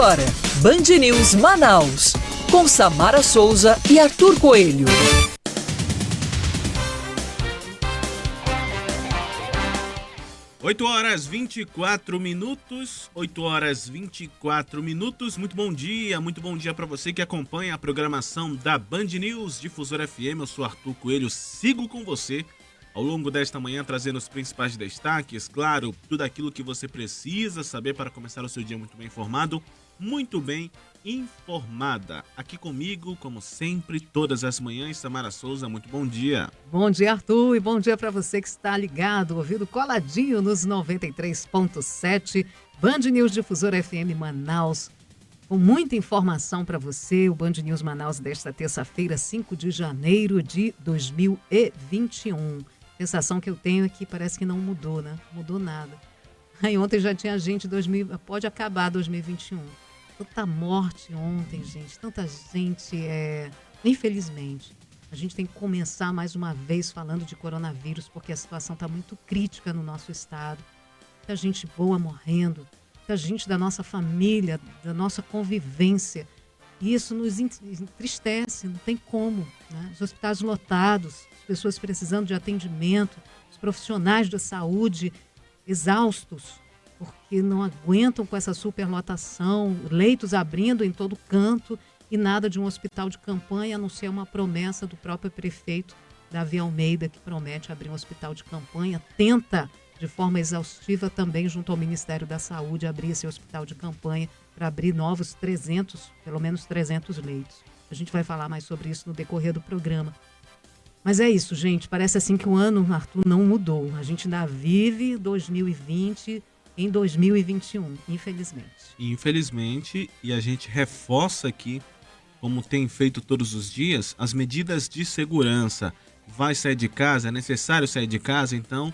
agora, Band News Manaus, com Samara Souza e Arthur Coelho. Oito horas 24 minutos, 8 horas 24 minutos. Muito bom dia para você que acompanha a programação da Band News Difusora FM. Eu sou Arthur Coelho, sigo com você ao longo desta manhã, trazendo os principais destaques, claro, tudo aquilo que você precisa saber para começar o seu dia muito bem informado, muito bem informada. Aqui comigo, como sempre, todas as manhãs, Samara Souza, muito bom dia. Bom dia, Arthur, e bom dia para você que está ligado, ouvido coladinho nos 93.7, Band News Difusora FM Manaus, com muita informação para você, o Band News Manaus desta terça-feira, 5 de janeiro de 2021. Sensação que eu tenho é que parece que não mudou, né? Mudou nada. Aí ontem já tinha gente, pode acabar 2021. Tanta morte ontem, gente, tanta gente, infelizmente. A gente tem que começar mais uma vez falando de coronavírus, porque a situação está muito crítica no nosso estado. Muita gente boa morrendo, muita gente da nossa família, da nossa convivência. E isso nos entristece, não tem como, né? Os hospitais lotados, as pessoas precisando de atendimento, os profissionais da saúde exaustos, porque não aguentam com essa superlotação, leitos abrindo em todo canto e nada de um hospital de campanha, a não ser uma promessa do próprio prefeito Davi Almeida, que promete abrir um hospital de campanha, tenta de forma exaustiva também junto ao Ministério da Saúde abrir esse hospital de campanha para abrir novos 300, pelo menos 300 leitos. A gente vai falar mais sobre isso no decorrer do programa. Mas é isso, gente, parece assim que o ano, Arthur, não mudou. A gente ainda vive 2020 em 2021, infelizmente. Infelizmente, e a gente reforça aqui, como tem feito todos os dias, as medidas de segurança. Vai sair de casa, é necessário sair de casa, então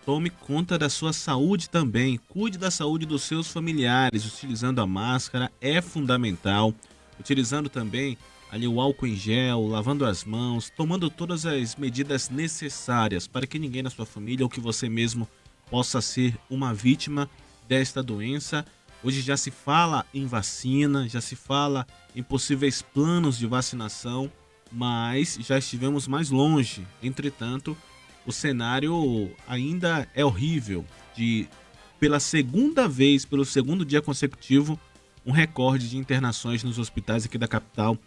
tome conta da sua saúde também. Cuide da saúde dos seus familiares, utilizando a máscara é fundamental. Utilizando também ali o álcool em gel, lavando as mãos, tomando todas as medidas necessárias para que ninguém na sua família ou que você mesmo possa ser uma vítima desta doença. Hoje já se fala em vacina, já se fala em possíveis planos de vacinação, mas já estivemos mais longe. Entretanto, o cenário ainda é horrível pela segunda vez, pelo segundo dia consecutivo, um recorde de internações nos hospitais aqui da capital.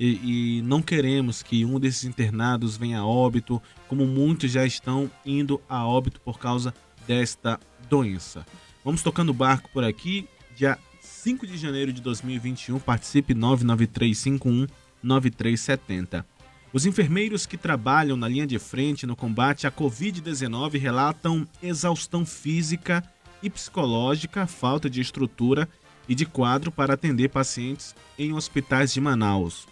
E não queremos que um desses internados venha a óbito, como muitos já estão indo a óbito por causa desta doença. Vamos tocando o barco por aqui. Dia 5 de janeiro de 2021, participe 99351-9370. Os enfermeiros que trabalham na linha de frente no combate à Covid-19 relatam exaustão física e psicológica, falta de estrutura e de quadro para atender pacientes em hospitais de Manaus.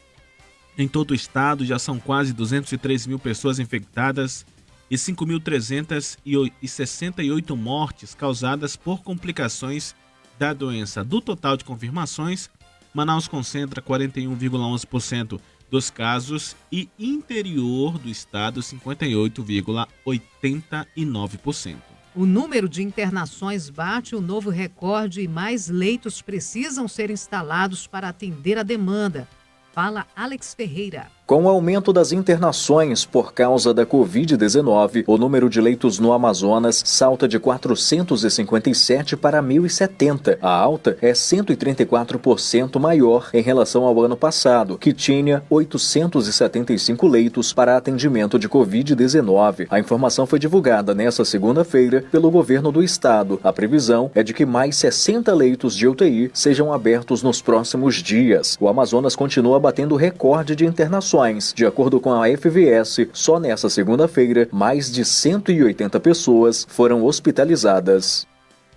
Em todo o estado já são quase 203 mil pessoas infectadas e 5.368 mortes causadas por complicações da doença. Do total de confirmações, Manaus concentra 41,11% dos casos e interior do estado 58,89%. O número de internações bate o novo recorde e mais leitos precisam ser instalados para atender a demanda. Fala Alex Ferreira. Com o aumento das internações por causa da Covid-19, o número de leitos no Amazonas salta de 457 para 1.070. A alta é 134% maior em relação ao ano passado, que tinha 875 leitos para atendimento de Covid-19. A informação foi divulgada nesta segunda-feira pelo governo do estado. A previsão é de que mais 60 leitos de UTI sejam abertos nos próximos dias. O Amazonas continua batendo recorde de internações. De acordo com a FVS, só nessa segunda-feira, mais de 180 pessoas foram hospitalizadas.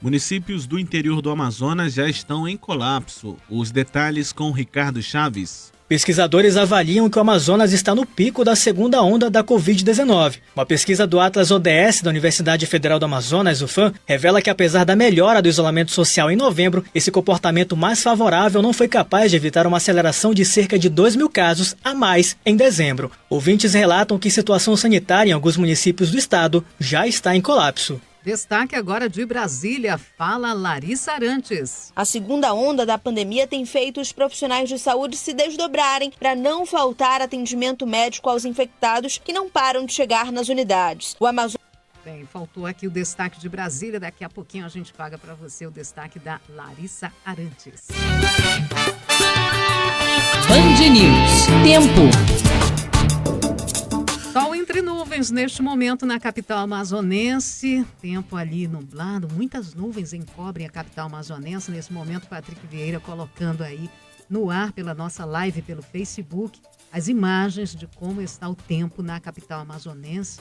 Municípios do interior do Amazonas já estão em colapso. Os detalhes com Ricardo Chaves. Pesquisadores avaliam que o Amazonas está no pico da segunda onda da Covid-19. Uma pesquisa do Atlas ODS da Universidade Federal do Amazonas, UFAM, revela que apesar da melhora do isolamento social em novembro, esse comportamento mais favorável não foi capaz de evitar uma aceleração de cerca de 2.000 casos a mais em dezembro. Ouvintes relatam que a situação sanitária em alguns municípios do estado já está em colapso. Destaque agora de Brasília, fala Larissa Arantes. A segunda onda da pandemia tem feito os profissionais de saúde se desdobrarem para não faltar atendimento médico aos infectados que não param de chegar nas unidades. O Amazonas... Bem, faltou aqui o destaque de Brasília, daqui a pouquinho a gente paga para você o destaque da Larissa Arantes. Band News. Tempo. Sol entre nuvens neste momento na capital amazonense, tempo ali nublado, muitas nuvens encobrem a capital amazonense. Nesse momento, Patrick Vieira colocando aí no ar pela nossa live pelo Facebook as imagens de como está o tempo na capital amazonense.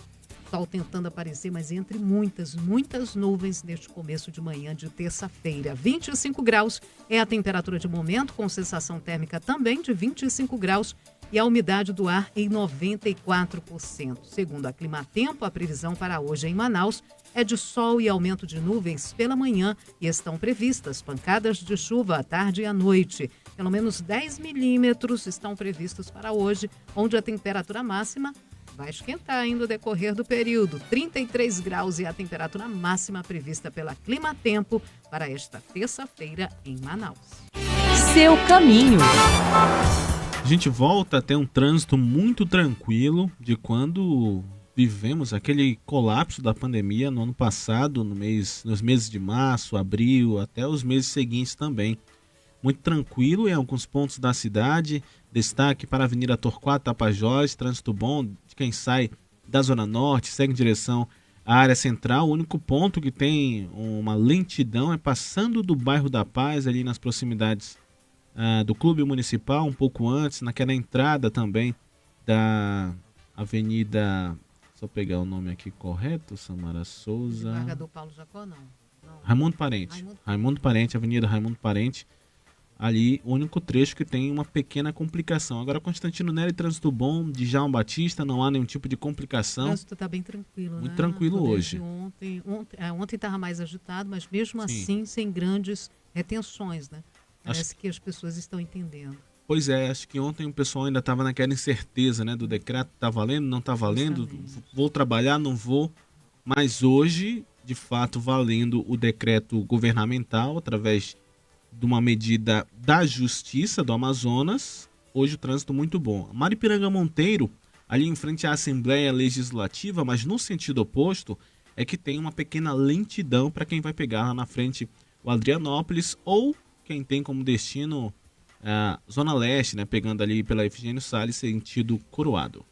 Sol tentando aparecer, mas entre muitas nuvens neste começo de manhã de terça-feira. 25 graus é a temperatura de momento, com sensação térmica também de 25 graus. E a umidade do ar em 94%. Segundo a Climatempo, a previsão para hoje em Manaus é de sol e aumento de nuvens pela manhã e estão previstas pancadas de chuva à tarde e à noite. Pelo menos 10 milímetros estão previstos para hoje, onde a temperatura máxima vai esquentar ainda no decorrer do período. 33 graus é a temperatura máxima prevista pela Climatempo para esta terça-feira em Manaus. Seu caminho. A gente volta a ter um trânsito muito tranquilo de quando vivemos aquele colapso da pandemia no ano passado, nos meses de março, abril, até os meses seguintes também. Muito tranquilo em alguns pontos da cidade, destaque para a Avenida Torquato Tapajós, trânsito bom de quem sai da Zona Norte, segue em direção à área central. O único ponto que tem uma lentidão é passando do bairro da Paz, ali nas proximidades do Clube Municipal, um pouco antes, naquela entrada também da Avenida, só pegar o nome aqui correto, Samara Souza... Desembargador Paulo Jacó, não. Raimundo Parente, Avenida Raimundo Parente, ali o único trecho que tem uma pequena complicação. Agora, Constantino Nery, trânsito bom, de João Batista, não há nenhum tipo de complicação. O trânsito está bem tranquilo, muito né? Tranquilo hoje. Ontem estava mais agitado, mas mesmo assim sem grandes retenções, né? Parece que as pessoas estão entendendo. Pois é, acho que ontem o pessoal ainda estava naquela incerteza, né? Do decreto, tá valendo, não tá valendo, vou trabalhar, não vou. Mas hoje, de fato, valendo o decreto governamental, através de uma medida da Justiça do Amazonas, hoje o trânsito muito bom. Maripiranga Monteiro, ali em frente à Assembleia Legislativa, mas no sentido oposto, é que tem uma pequena lentidão para quem vai pegar lá na frente o Adrianópolis ou quem tem como destino a Zona Leste, né, pegando ali pela Efigênio Salles, sentido Coroado.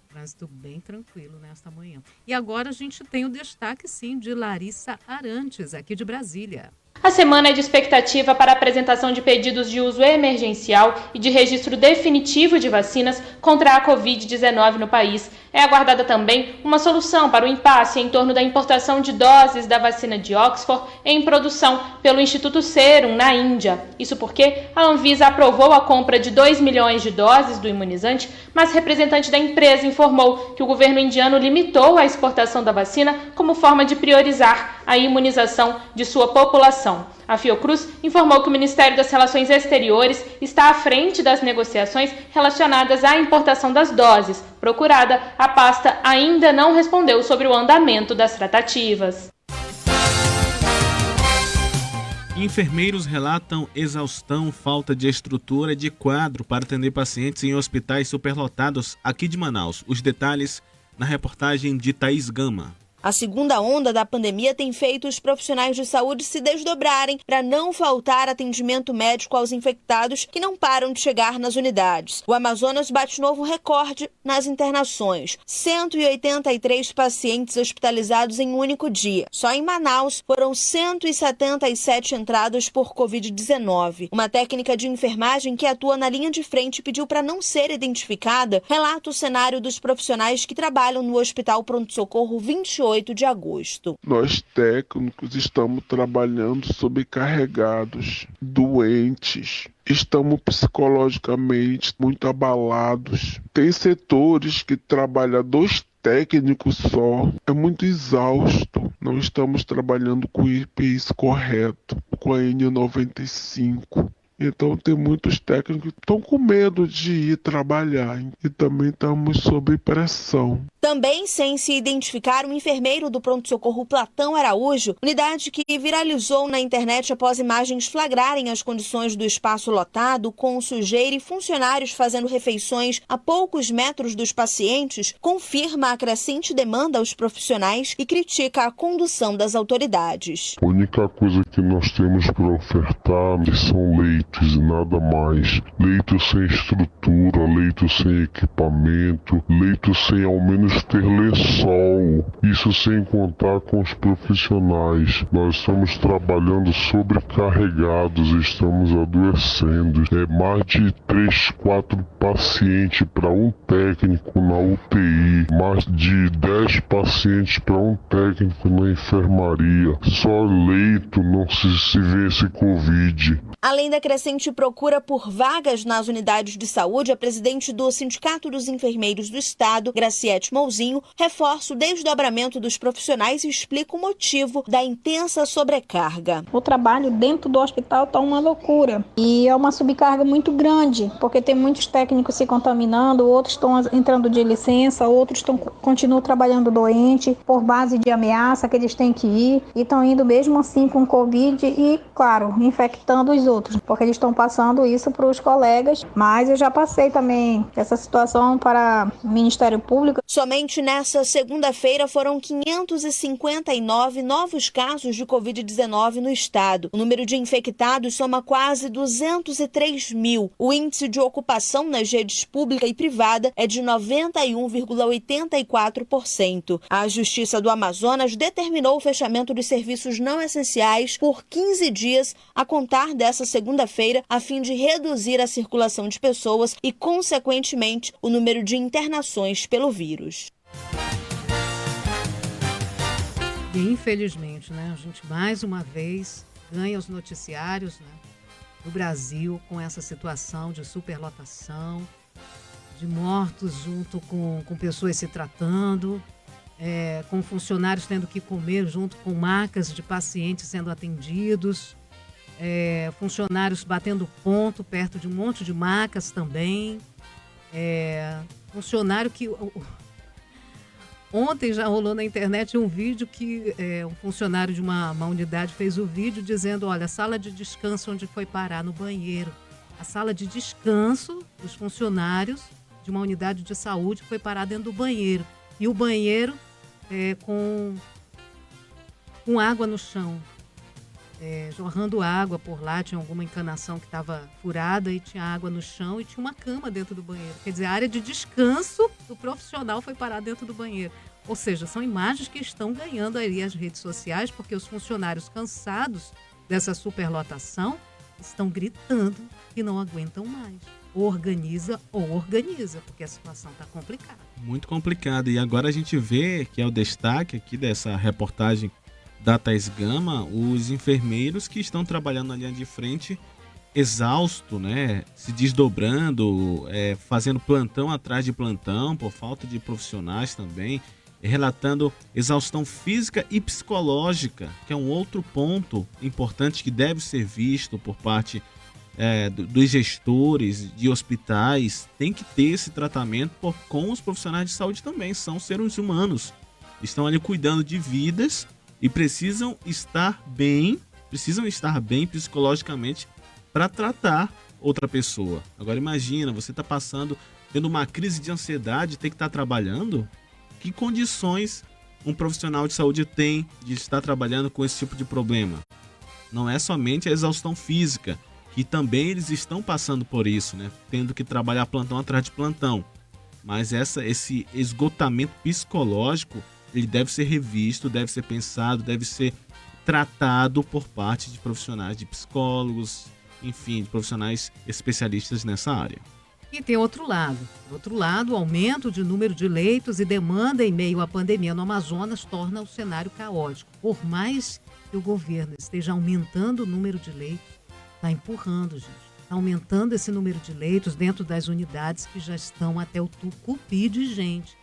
Trânsito bem tranquilo nesta manhã. E agora a gente tem o destaque, sim, de Larissa Arantes, aqui de Brasília. A semana é de expectativa para a apresentação de pedidos de uso emergencial e de registro definitivo de vacinas contra a Covid-19 no país. É aguardada também uma solução para o impasse em torno da importação de doses da vacina de Oxford em produção pelo Instituto Serum, na Índia. Isso porque a Anvisa aprovou a compra de 2 milhões de doses do imunizante, mas representante da empresa informou que o governo indiano limitou a exportação da vacina como forma de priorizar a imunização de sua população. A Fiocruz informou que o Ministério das Relações Exteriores está à frente das negociações relacionadas à importação das doses. Procurada, a pasta ainda não respondeu sobre o andamento das tratativas. Enfermeiros relatam exaustão, falta de estrutura e de quadro para atender pacientes em hospitais superlotados aqui de Manaus. Os detalhes na reportagem de Thaís Gama. A segunda onda da pandemia tem feito os profissionais de saúde se desdobrarem para não faltar atendimento médico aos infectados que não param de chegar nas unidades. O Amazonas bate novo recorde nas internações. 183 pacientes hospitalizados em um único dia. Só em Manaus foram 177 entradas por Covid-19. Uma técnica de enfermagem que atua na linha de frente pediu para não ser identificada, relata o cenário dos profissionais que trabalham no Hospital Pronto-Socorro 28 de agosto. Nós técnicos estamos trabalhando sobrecarregados, doentes, estamos psicologicamente muito abalados. Tem setores que trabalham 2 técnicos só, é muito exausto. Não estamos trabalhando com o IPIs correto, com a N95. Então tem muitos técnicos que estão com medo de ir trabalhar e também estamos sob pressão. Também sem se identificar, o enfermeiro do pronto-socorro Platão Araújo, unidade que viralizou na internet após imagens flagrarem as condições do espaço lotado, com sujeira e funcionários fazendo refeições a poucos metros dos pacientes, confirma a crescente demanda aos profissionais e critica a condução das autoridades. A única coisa que nós temos para ofertar são leitos e nada mais. Leitos sem estrutura, leitos sem equipamento, leitos sem ao menos ter lençol, isso sem contar com os profissionais. Nós estamos trabalhando sobrecarregados, estamos adoecendo. É mais de 3, 4 pacientes para um técnico na UTI, mais de 10 pacientes para um técnico na enfermaria. Só leito não se vê esse Covid. Além da crescente procura por vagas nas unidades de saúde, a presidente do Sindicato dos Enfermeiros do Estado, Graciete Mouzinho, reforça o desdobramento dos profissionais e explica o motivo da intensa sobrecarga. O trabalho dentro do hospital está uma loucura e é uma subcarga muito grande, porque tem muitos técnicos se contaminando, outros estão entrando de licença, outros continuam trabalhando doente por base de ameaça que eles têm que ir e estão indo mesmo assim com Covid e, claro, infectando os outros, porque eles estão passando isso para os colegas, mas eu já passei também essa situação para o Ministério Público. Somente nessa segunda-feira foram 559 novos casos de Covid-19 no estado. O número de infectados soma quase 203 mil. O índice de ocupação nas redes pública e privada é de 91,84%. A Justiça do Amazonas determinou o fechamento dos serviços não essenciais por 15 dias a contar dessa segunda-feira, a fim de reduzir a circulação de pessoas e, consequentemente, o número de internações pelo vírus. E, infelizmente, né, a gente mais uma vez ganha os noticiários, né, do Brasil com essa situação de superlotação, de mortos junto com pessoas se tratando, com funcionários tendo que comer junto com macas de pacientes sendo atendidos, funcionários batendo ponto perto de um monte de macas também, funcionário que... Ontem já rolou na internet um vídeo que um funcionário de uma unidade fez o vídeo dizendo, olha, a sala de descanso onde foi parar no banheiro, a sala de descanso dos funcionários de uma unidade de saúde foi parar dentro do banheiro. E o banheiro com água no chão, jorrando água por lá, tinha alguma encanação que estava furada e tinha água no chão e tinha uma cama dentro do banheiro. Quer dizer, a área de descanso do profissional foi parar dentro do banheiro. Ou seja, são imagens que estão ganhando aí as redes sociais, porque os funcionários cansados dessa superlotação estão gritando que não aguentam mais. Ou organiza, porque a situação está complicada. Muito complicada. E agora a gente vê que é o destaque aqui dessa reportagem da Thaís Gama, os enfermeiros que estão trabalhando na linha de frente, exausto, né? Se desdobrando, fazendo plantão atrás de plantão, por falta de profissionais também, relatando exaustão física e psicológica, que é um outro ponto importante que deve ser visto por parte dos gestores de hospitais. Tem que ter esse tratamento com os profissionais de saúde também, são seres humanos, estão ali cuidando de vidas e precisam estar bem psicologicamente para tratar outra pessoa. Agora imagina, você está tendo uma crise de ansiedade, tem que estar trabalhando. Que condições um profissional de saúde tem de estar trabalhando com esse tipo de problema? Não é somente a exaustão física, que também eles estão passando por isso, né? Tendo que trabalhar plantão atrás de plantão. Mas esse esgotamento psicológico, ele deve ser revisto, deve ser pensado, deve ser tratado por parte de profissionais, de psicólogos, enfim, de profissionais especialistas nessa área. E tem outro lado. O aumento de número de leitos e demanda em meio à pandemia no Amazonas torna o cenário caótico. Por mais que o governo esteja aumentando o número de leitos, está empurrando, gente. Está aumentando esse número de leitos dentro das unidades que já estão até o tucupi de gente.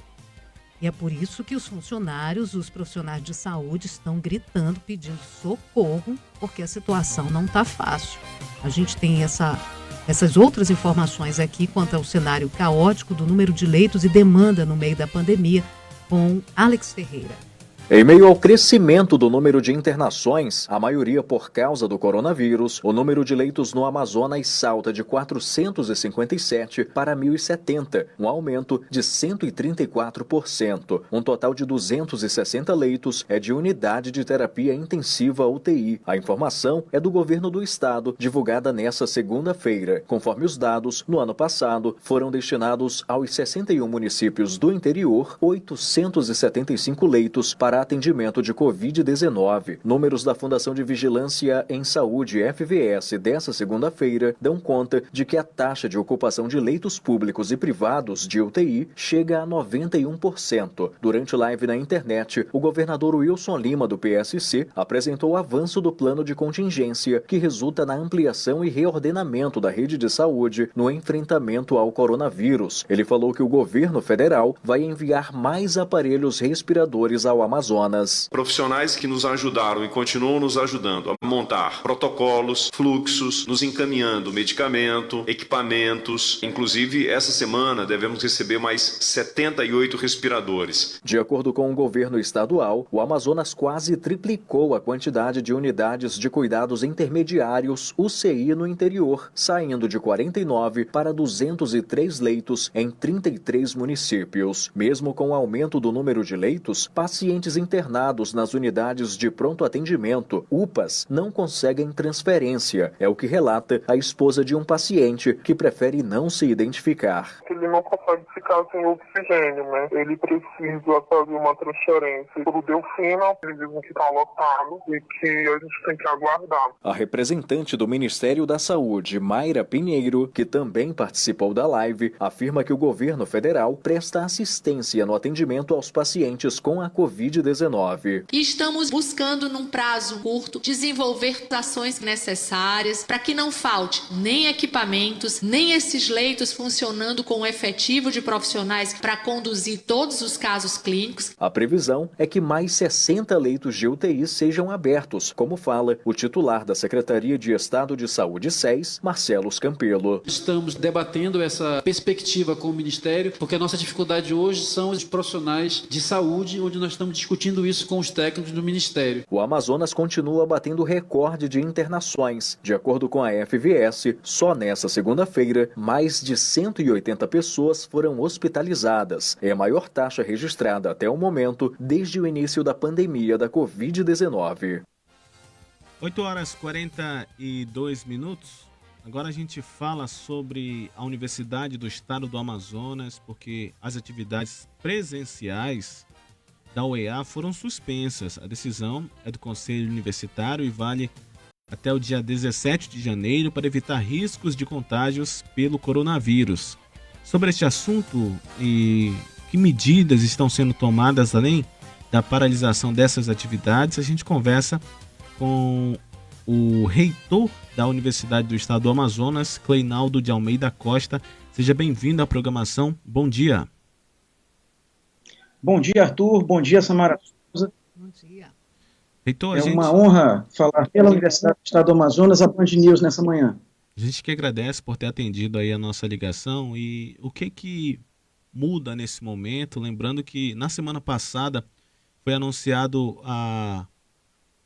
E é por isso que os funcionários, os profissionais de saúde estão gritando, pedindo socorro, porque a situação não está fácil. A gente tem essas outras informações aqui quanto ao cenário caótico do número de leitos e demanda no meio da pandemia com Alex Ferreira. Em meio ao crescimento do número de internações, a maioria por causa do coronavírus, o número de leitos no Amazonas salta de 457 para 1.070, um aumento de 134%. Um total de 260 leitos é de unidade de terapia intensiva UTI. A informação é do governo do estado, divulgada nesta segunda-feira. Conforme os dados, no ano passado, foram destinados aos 61 municípios do interior 875 leitos para atendimento de Covid-19. Números da Fundação de Vigilância em Saúde, FVS, dessa segunda-feira, dão conta de que a taxa de ocupação de leitos públicos e privados de UTI chega a 91%. Durante live na internet, o governador Wilson Lima, do PSC, apresentou o avanço do plano de contingência, que resulta na ampliação e reordenamento da rede de saúde no enfrentamento ao coronavírus. Ele falou que o governo federal vai enviar mais aparelhos respiradores ao Amazonas. Profissionais que nos ajudaram e continuam nos ajudando a montar protocolos, fluxos, nos encaminhando medicamento, equipamentos. Inclusive, essa semana devemos receber mais 78 respiradores. De acordo com o governo estadual, o Amazonas quase triplicou a quantidade de unidades de cuidados intermediários UCI no interior, saindo de 49 para 203 leitos em 33 municípios. Mesmo com o aumento do número de leitos, pacientes internados nas unidades de pronto atendimento, UPAs, não conseguem transferência. É o que relata a esposa de um paciente que prefere não se identificar. Ele não consegue ficar sem oxigênio, né? Ele precisa fazer uma transferência pro Delfina, eles dizem que está lotado e que a gente tem que aguardar. A representante do Ministério da Saúde, Mayra Pinheiro, que também participou da live, afirma que o governo federal presta assistência no atendimento aos pacientes com a Covid-19. E estamos buscando, num prazo curto, desenvolver ações necessárias para que não falte nem equipamentos, nem esses leitos funcionando com o efetivo de profissionais para conduzir todos os casos clínicos. A previsão é que mais 60 leitos de UTI sejam abertos, como fala o titular da Secretaria de Estado de Saúde SES, Marcelo Campelo. Estamos debatendo essa perspectiva com o Ministério, porque a nossa dificuldade hoje são os profissionais de saúde, onde nós estamos discutindo isso com os técnicos do Ministério. O Amazonas continua batendo recorde de internações. De acordo com a FVS, só nessa segunda-feira, mais de 180 pessoas foram hospitalizadas. É a maior taxa registrada até o momento desde o início da pandemia da Covid-19. 8h42. Agora a gente fala sobre a Universidade do Estado do Amazonas, porque as atividades presenciais da UEA foram suspensas. A decisão é do Conselho Universitário e vale até o dia 17 de janeiro para evitar riscos de contágios pelo coronavírus. Sobre este assunto e que medidas estão sendo tomadas além da paralisação dessas atividades, a gente conversa com o reitor da Universidade do Estado do Amazonas, Cleinaldo de Almeida Costa. Seja bem-vindo à programação. Bom dia. Bom dia, Arthur. Bom dia, Samara Souza. Bom dia. Reitor, uma honra falar pela Universidade do Estado do Amazonas, a Band News, nessa manhã. A gente que agradece por ter atendido aí a nossa ligação. E o que muda nesse momento? Lembrando que na semana passada foi anunciado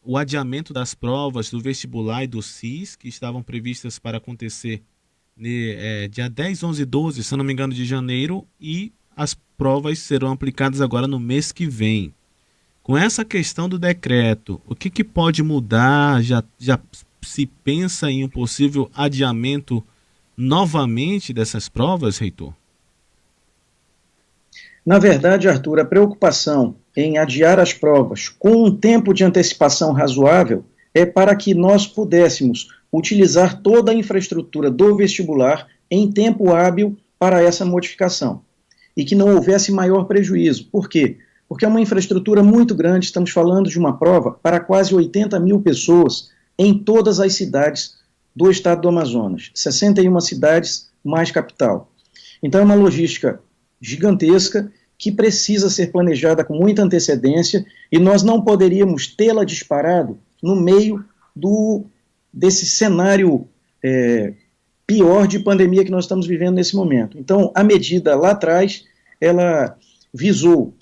o adiamento das provas do vestibular e do CIS, que estavam previstas para acontecer dia 10, 11 e 12, se não me engano, de janeiro, e as provas serão aplicadas agora no mês que vem. Com essa questão do decreto, o que pode mudar? Já se pensa em um possível adiamento novamente dessas provas, reitor? Na verdade, Arthur, a preocupação em adiar as provas com um tempo de antecipação razoável é para que nós pudéssemos utilizar toda a infraestrutura do vestibular em tempo hábil para essa modificação e que não houvesse maior prejuízo. Por quê? Porque é uma infraestrutura muito grande, estamos falando de uma prova para quase 80 mil pessoas em todas as cidades do estado do Amazonas, 61 cidades mais capital. Então é uma logística gigantesca que precisa ser planejada com muita antecedência e nós não poderíamos tê-la disparado no meio desse cenário pior de pandemia que nós estamos vivendo nesse momento. Então, a medida lá atrás, ela visou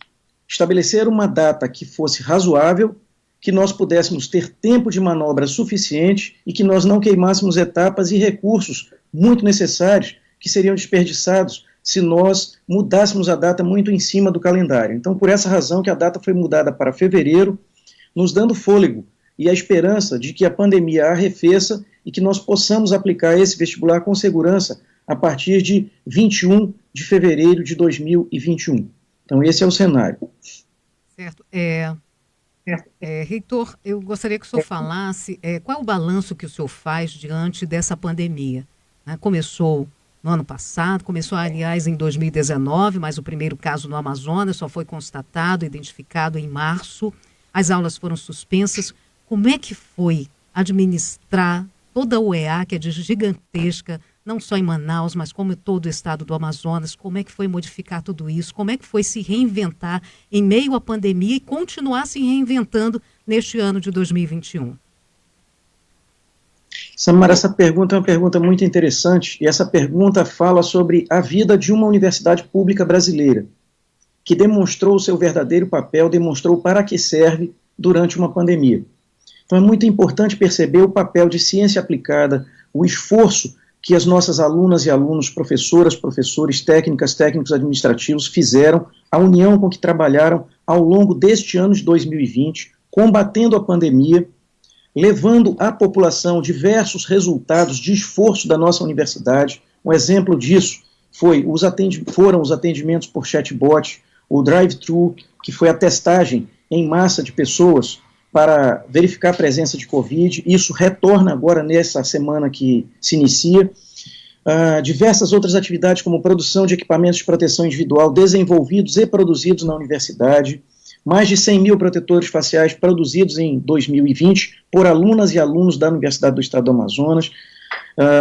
estabelecer uma data que fosse razoável, que nós pudéssemos ter tempo de manobra suficiente e que nós não queimássemos etapas e recursos muito necessários que seriam desperdiçados se nós mudássemos a data muito em cima do calendário. Então, por essa razão que a data foi mudada para fevereiro, nos dando fôlego e a esperança de que a pandemia arrefeça e que nós possamos aplicar esse vestibular com segurança a partir de 21 de fevereiro de 2021. Então, esse é o cenário. Certo. Reitor, eu gostaria que o senhor falasse qual é o balanço que o senhor faz diante dessa pandemia. Né? Começou no ano passado, começou, aliás, em 2019, mas o primeiro caso no Amazonas só foi constatado, identificado em março. As aulas foram suspensas. Como é que foi administrar toda a UEA, que é gigantesca, não só em Manaus, mas como em todo o estado do Amazonas? Como é que foi modificar tudo isso? Como é que foi se reinventar em meio à pandemia e continuar se reinventando neste ano de 2021? Samara, essa pergunta é uma pergunta muito interessante, e essa pergunta fala sobre a vida de uma universidade pública brasileira, que demonstrou o seu verdadeiro papel, demonstrou para que serve durante uma pandemia. Então é muito importante perceber o papel de ciência aplicada, o esforço que as nossas alunas e alunos, professoras, professores, técnicos administrativos fizeram, a união com que trabalharam ao longo deste ano de 2020, combatendo a pandemia, levando à população diversos resultados de esforço da nossa universidade. Um exemplo disso foram os atendimentos por chatbot, o drive-thru, que foi a testagem em massa de pessoas para verificar a presença de Covid. Isso retorna agora nessa semana que se inicia. Diversas outras atividades, como produção de equipamentos de proteção individual desenvolvidos e produzidos na universidade, mais de 100 mil protetores faciais produzidos em 2020 por alunas e alunos da Universidade do Estado do Amazonas,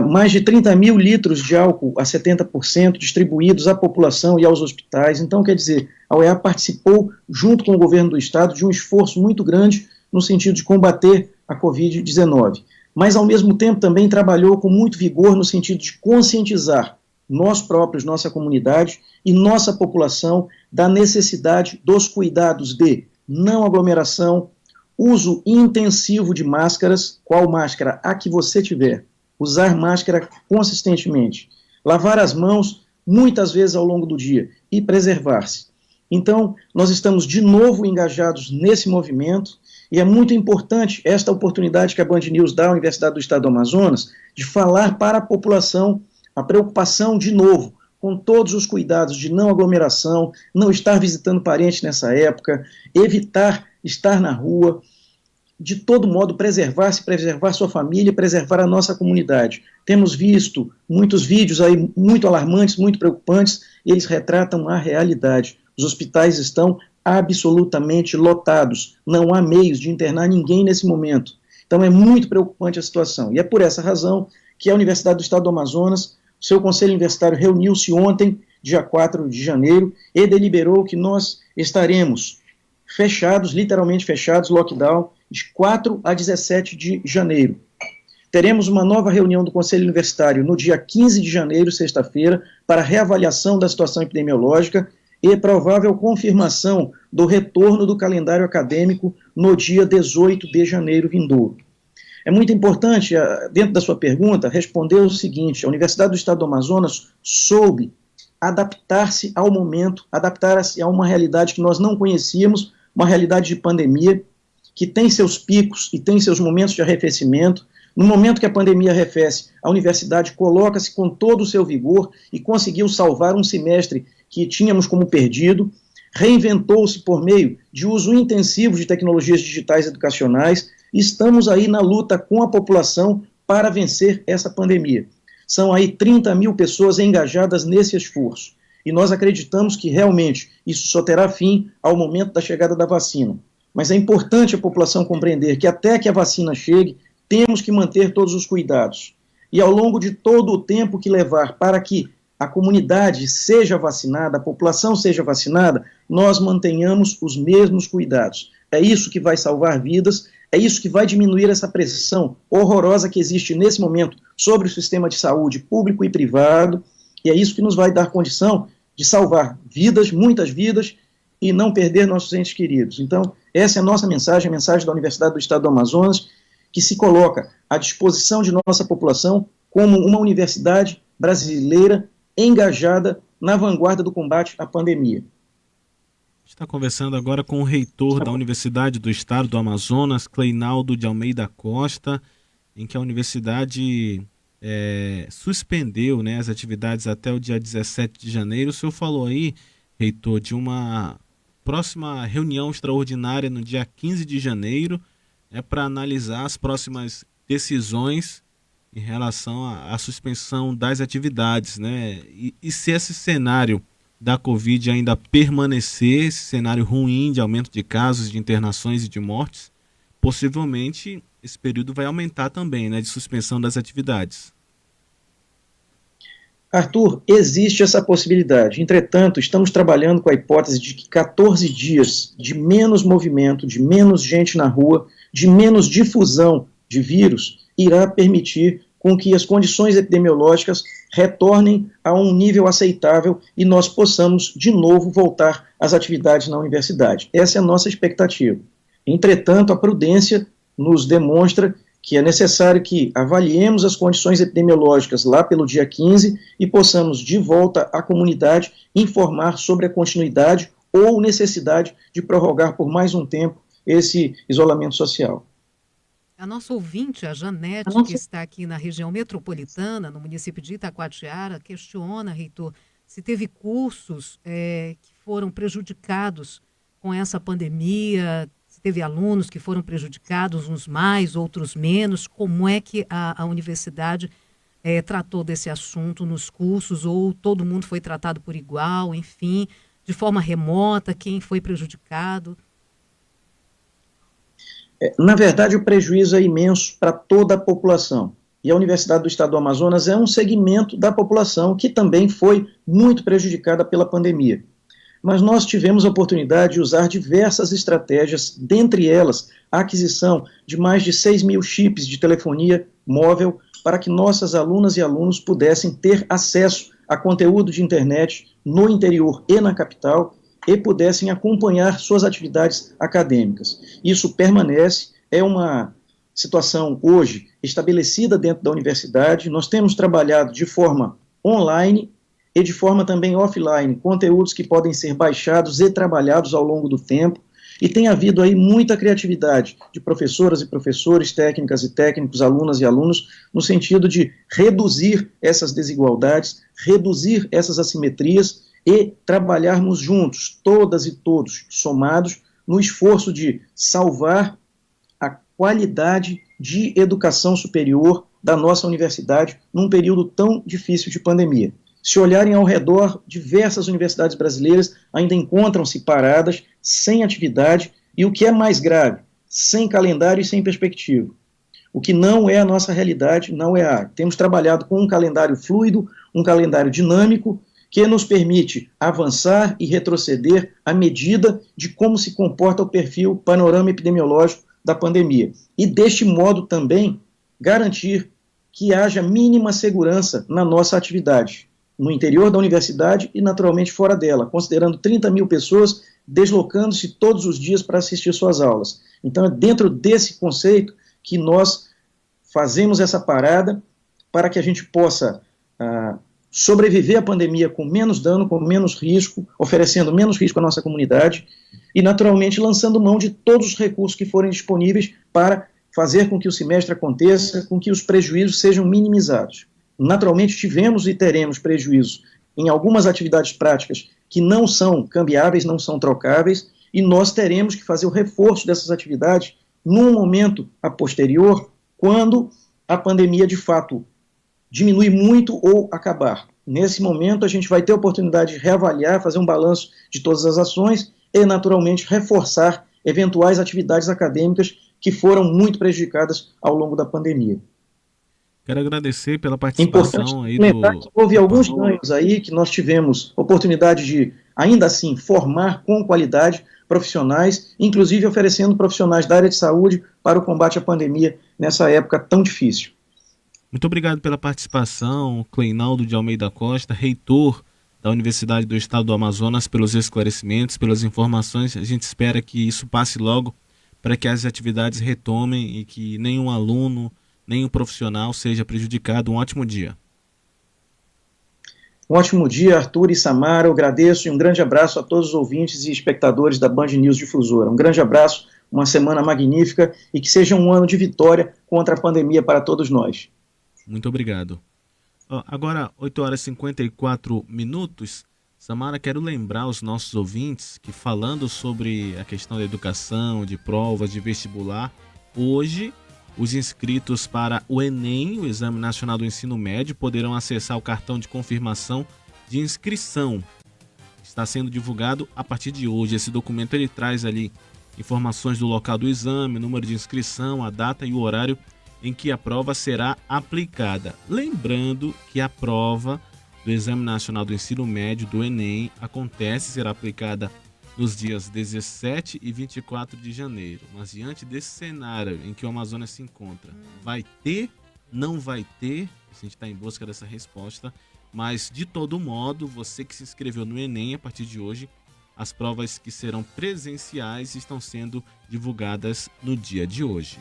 mais de 30 mil litros de álcool a 70% distribuídos à população e aos hospitais. Então, quer dizer, a UEA participou, junto com o governo do Estado, de um esforço muito grande no sentido de combater a Covid-19. Mas, ao mesmo tempo, também trabalhou com muito vigor no sentido de conscientizar nós próprios, nossa comunidade e nossa população da necessidade dos cuidados de não aglomeração, uso intensivo de máscaras, qual máscara a que você tiver, usar máscara consistentemente, lavar as mãos muitas vezes ao longo do dia e preservar-se. Então, nós estamos de novo engajados nesse movimento e é muito importante esta oportunidade que a Band News dá à Universidade do Estado do Amazonas de falar para a população a preocupação de novo com todos os cuidados de não aglomeração, não estar visitando parentes nessa época, evitar estar na rua, de todo modo preservar-se, preservar sua família, preservar a nossa comunidade. Temos visto muitos vídeos aí muito alarmantes, muito preocupantes, e eles retratam a realidade. Os hospitais estão absolutamente lotados, não há meios de internar ninguém nesse momento. Então é muito preocupante a situação, e é por essa razão que a Universidade do Estado do Amazonas, o seu Conselho Universitário reuniu-se ontem, dia 4 de janeiro, e deliberou que nós estaremos fechados, literalmente fechados, lockdown, de 4 a 17 de janeiro. Teremos uma nova reunião do Conselho Universitário no dia 15 de janeiro, sexta-feira, para reavaliação da situação epidemiológica e provável confirmação do retorno do calendário acadêmico no dia 18 de janeiro vindouro. É muito importante, dentro da sua pergunta, responder o seguinte: a Universidade do Estado do Amazonas soube adaptar-se ao momento, adaptar-se a uma realidade que nós não conhecíamos, uma realidade de pandemia, que tem seus picos e tem seus momentos de arrefecimento. No momento que a pandemia arrefece, a universidade coloca-se com todo o seu vigor e conseguiu salvar um semestre que tínhamos como perdido, reinventou-se por meio de uso intensivo de tecnologias digitais educacionais. Estamos aí na luta com a população para vencer essa pandemia. São aí 30 mil pessoas engajadas nesse esforço. E nós acreditamos que realmente isso só terá fim ao momento da chegada da vacina. Mas é importante a população compreender que até que a vacina chegue, temos que manter todos os cuidados. E ao longo de todo o tempo que levar para que a comunidade seja vacinada, a população seja vacinada, nós mantenhamos os mesmos cuidados. É isso que vai salvar vidas, é isso que vai diminuir essa pressão horrorosa que existe nesse momento sobre o sistema de saúde público e privado, e é isso que nos vai dar condição de salvar vidas, muitas vidas, e não perder nossos entes queridos. Então, essa é a nossa mensagem, a mensagem da Universidade do Estado do Amazonas, que se coloca à disposição de nossa população como uma universidade brasileira engajada na vanguarda do combate à pandemia. Está conversando agora com o reitor da Universidade do Estado do Amazonas, Cleinaldo de Almeida Costa, em que a universidade suspendeu, né, as atividades até o dia 17 de janeiro. O senhor falou aí, reitor, de uma próxima reunião extraordinária no dia 15 de janeiro, para analisar as próximas decisões em relação à suspensão das atividades, né? E se esse cenário da Covid ainda permanecer, esse cenário ruim de aumento de casos, de internações e de mortes, possivelmente esse período vai aumentar também, né, de suspensão das atividades. Arthur, existe essa possibilidade. Entretanto, estamos trabalhando com a hipótese de que 14 dias de menos movimento, de menos gente na rua, de menos difusão de vírus, irá permitir com que as condições epidemiológicas retornem a um nível aceitável e nós possamos, de novo, voltar às atividades na universidade. Essa é a nossa expectativa. Entretanto, a prudência nos demonstra que é necessário que avaliemos as condições epidemiológicas lá pelo dia 15 e possamos, de volta à comunidade, informar sobre a continuidade ou necessidade de prorrogar por mais um tempo esse isolamento social. A nossa ouvinte, a Janete, que está aqui na região metropolitana, no município de Itacoatiara, questiona, reitor, se teve cursos que foram prejudicados com essa pandemia, se teve alunos que foram prejudicados, uns mais, outros menos. Como é que a universidade tratou desse assunto nos cursos, ou todo mundo foi tratado por igual, enfim, de forma remota, quem foi prejudicado? Na verdade, o prejuízo é imenso para toda a população. E a Universidade do Estado do Amazonas é um segmento da população que também foi muito prejudicada pela pandemia. Mas nós tivemos a oportunidade de usar diversas estratégias, dentre elas a aquisição de mais de 6 mil chips de telefonia móvel para que nossas alunas e alunos pudessem ter acesso a conteúdo de internet no interior e na capital, e pudessem acompanhar suas atividades acadêmicas. Isso permanece, é uma situação hoje estabelecida dentro da universidade. Nós temos trabalhado de forma online e de forma também offline, conteúdos que podem ser baixados e trabalhados ao longo do tempo, e tem havido aí muita criatividade de professoras e professores, técnicas e técnicos, alunas e alunos, no sentido de reduzir essas desigualdades, reduzir essas assimetrias, e trabalharmos juntos, todas e todos, somados, no esforço de salvar a qualidade de educação superior da nossa universidade num período tão difícil de pandemia. Se olharem ao redor, diversas universidades brasileiras ainda encontram-se paradas, sem atividade, e o que é mais grave, sem calendário e sem perspectiva. O que não é a nossa realidade, não é a. Temos trabalhado com um calendário fluido, um calendário dinâmico, que nos permite avançar e retroceder à medida de como se comporta o perfil panorama epidemiológico da pandemia. E, deste modo, também garantir que haja mínima segurança na nossa atividade, no interior da universidade e, naturalmente, fora dela, considerando 30 mil pessoas deslocando-se todos os dias para assistir suas aulas. Então, é dentro desse conceito que nós fazemos essa parada para que a gente possa sobreviver à pandemia com menos dano, com menos risco, oferecendo menos risco à nossa comunidade e, naturalmente, lançando mão de todos os recursos que forem disponíveis para fazer com que o semestre aconteça, com que os prejuízos sejam minimizados. Naturalmente, tivemos e teremos prejuízos em algumas atividades práticas que não são cambiáveis, não são trocáveis, e nós teremos que fazer o reforço dessas atividades num momento a posterior, quando a pandemia, de fato, diminuir muito ou acabar. Nesse momento, a gente vai ter a oportunidade de reavaliar, fazer um balanço de todas as ações e, naturalmente, reforçar eventuais atividades acadêmicas que foram muito prejudicadas ao longo da pandemia. Quero agradecer pela Importante participação aí lembrar do... que houve alguns ganhos aí que nós tivemos oportunidade de, ainda assim, formar com qualidade profissionais, inclusive oferecendo profissionais da área de saúde para o combate à pandemia nessa época tão difícil. Muito obrigado pela participação, Cleinaldo de Almeida Costa, reitor da Universidade do Estado do Amazonas, pelos esclarecimentos, pelas informações. A gente espera que isso passe logo para que as atividades retomem e que nenhum aluno, nenhum profissional seja prejudicado. Um ótimo dia. Um ótimo dia, Arthur e Samara. Eu agradeço e um grande abraço a todos os ouvintes e espectadores da Band News Difusora. Um grande abraço, uma semana magnífica e que seja um ano de vitória contra a pandemia para todos nós. Muito obrigado. Agora, 8 horas e 54 minutos. Samara, quero lembrar os nossos ouvintes que, falando sobre a questão da educação, de provas, de vestibular, hoje os inscritos para o Enem, o Exame Nacional do Ensino Médio, poderão acessar o cartão de confirmação de inscrição. Está sendo divulgado a partir de hoje. Esse documento ele traz ali informações do local do exame, número de inscrição, a data e o horário em que a prova será aplicada. Lembrando que a prova do Exame Nacional do Ensino Médio, do Enem, será aplicada nos dias 17 e 24 de janeiro. Mas diante desse cenário em que o Amazonas se encontra, vai ter, não vai ter? A gente está em busca dessa resposta. Mas, de todo modo, você que se inscreveu no Enem, a partir de hoje, as provas que serão presenciais estão sendo divulgadas no dia de hoje.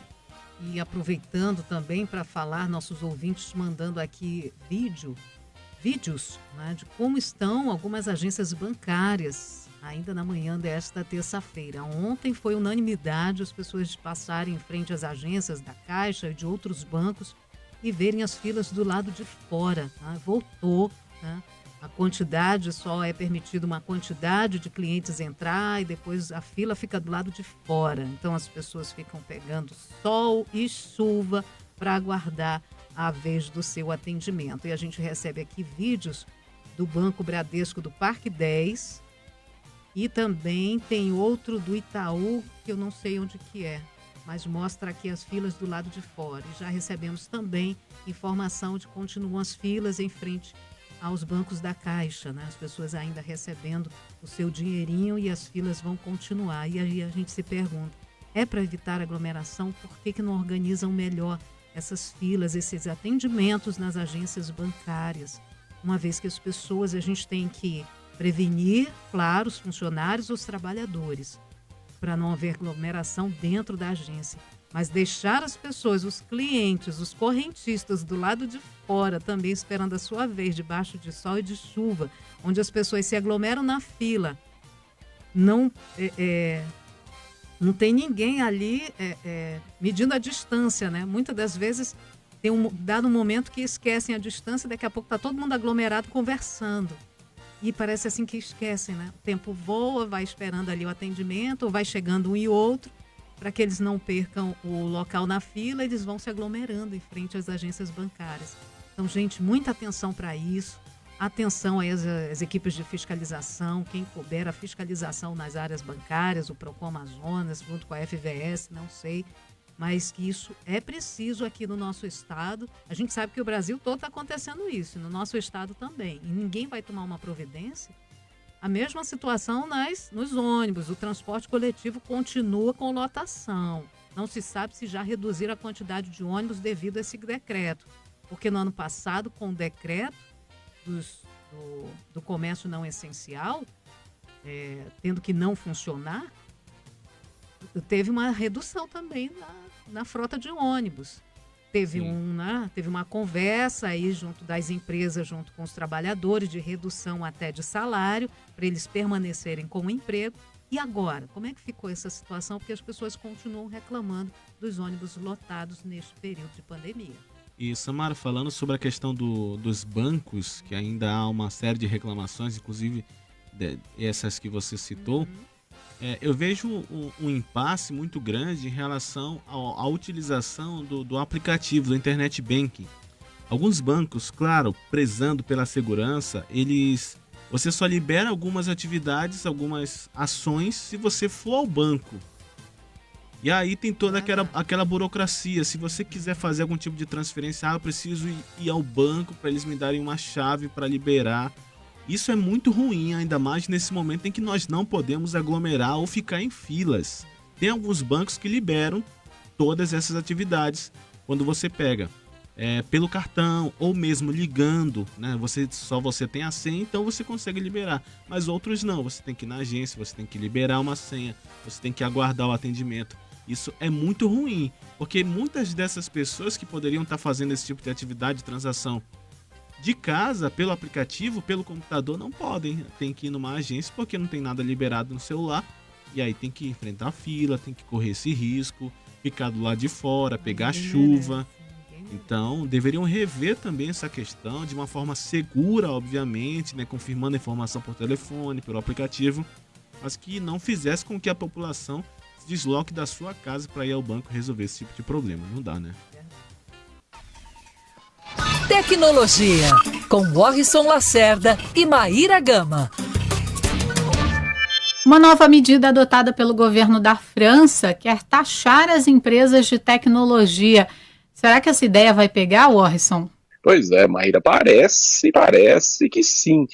E aproveitando também para falar, nossos ouvintes mandando aqui vídeos, né, de como estão algumas agências bancárias ainda na manhã desta terça-feira. Ontem foi unanimidade as pessoas passarem em frente às agências da Caixa e de outros bancos e verem as filas do lado de fora. Né? Voltou, né? A quantidade, só é permitido uma quantidade de clientes entrar e depois a fila fica do lado de fora. Então as pessoas ficam pegando sol e chuva para aguardar a vez do seu atendimento. E a gente recebe aqui vídeos do Banco Bradesco do Parque 10 e também tem outro do Itaú, que eu não sei onde que é, mas mostra aqui as filas do lado de fora. E já recebemos também informação de que continuam as filas em frente aos bancos da Caixa, né? As pessoas ainda recebendo o seu dinheirinho e as filas vão continuar. E aí a gente se pergunta, é para evitar aglomeração? Por que não organizam melhor essas filas, esses atendimentos nas agências bancárias? Uma vez que as pessoas, a gente tem que prevenir, claro, os funcionários, os trabalhadores, para não haver aglomeração dentro da agência. Mas deixar as pessoas, os clientes, os correntistas do lado de fora também esperando a sua vez, debaixo de sol e de chuva, onde as pessoas se aglomeram na fila. Não tem ninguém ali medindo a distância, né? Muitas das vezes tem um dado momento que esquecem a distância, daqui a pouco está todo mundo aglomerado conversando. E parece assim que esquecem, né? O tempo voa, vai esperando ali o atendimento, ou vai chegando um e outro. Para que eles não percam o local na fila, eles vão se aglomerando em frente às agências bancárias. Então, gente, muita atenção para isso. Atenção aí às equipes de fiscalização, quem couber a fiscalização nas áreas bancárias, o Procon Amazonas, junto com a FVS, não sei. Mas que isso é preciso aqui no nosso estado. A gente sabe que o Brasil todo está acontecendo isso, no nosso estado também. E ninguém vai tomar uma providência. A mesma situação nos ônibus, o transporte coletivo continua com lotação. Não se sabe se já reduziram a quantidade de ônibus devido a esse decreto. Porque no ano passado, com o decreto do comércio não essencial, tendo que não funcionar, teve uma redução também na frota de ônibus. Teve uma conversa aí junto das empresas, junto com os trabalhadores, de redução até de salário, para eles permanecerem com o emprego. E agora, como é que ficou essa situação? Porque as pessoas continuam reclamando dos ônibus lotados neste período de pandemia. E, Samara, falando sobre a questão dos bancos, que ainda há uma série de reclamações, inclusive essas que você citou, eu vejo um impasse muito grande em relação à utilização do aplicativo, do Internet Banking. Alguns bancos, claro, prezando pela segurança, você só libera algumas atividades, algumas ações, se você for ao banco. E aí tem toda aquela burocracia. Se você quiser fazer algum tipo de transferência, eu preciso ir ao banco para eles me darem uma chave para liberar. Isso é muito ruim, ainda mais nesse momento em que nós não podemos aglomerar ou ficar em filas. Tem alguns bancos que liberam todas essas atividades quando você pega pelo cartão ou mesmo ligando, né? Você tem a senha, então você consegue liberar. Mas outros não, você tem que ir na agência, você tem que liberar uma senha, você tem que aguardar o atendimento. Isso é muito ruim, porque muitas dessas pessoas que poderiam estar fazendo esse tipo de atividade de transação de casa, pelo aplicativo, pelo computador, não podem. Tem que ir numa agência porque não tem nada liberado no celular. E aí tem que enfrentar a fila, tem que correr esse risco, ficar do lado de fora, pegar chuva. Então, deveriam rever também essa questão de uma forma segura, obviamente, né, confirmando a informação por telefone, pelo aplicativo, mas que não fizesse com que a população se desloque da sua casa para ir ao banco resolver esse tipo de problema. Não dá, né? Tecnologia, com Warrison Lacerda e Maíra Gama. Uma nova medida adotada pelo governo da França quer taxar as empresas de tecnologia. Será que essa ideia vai pegar, Warrison? Pois é, Maíra, parece que sim.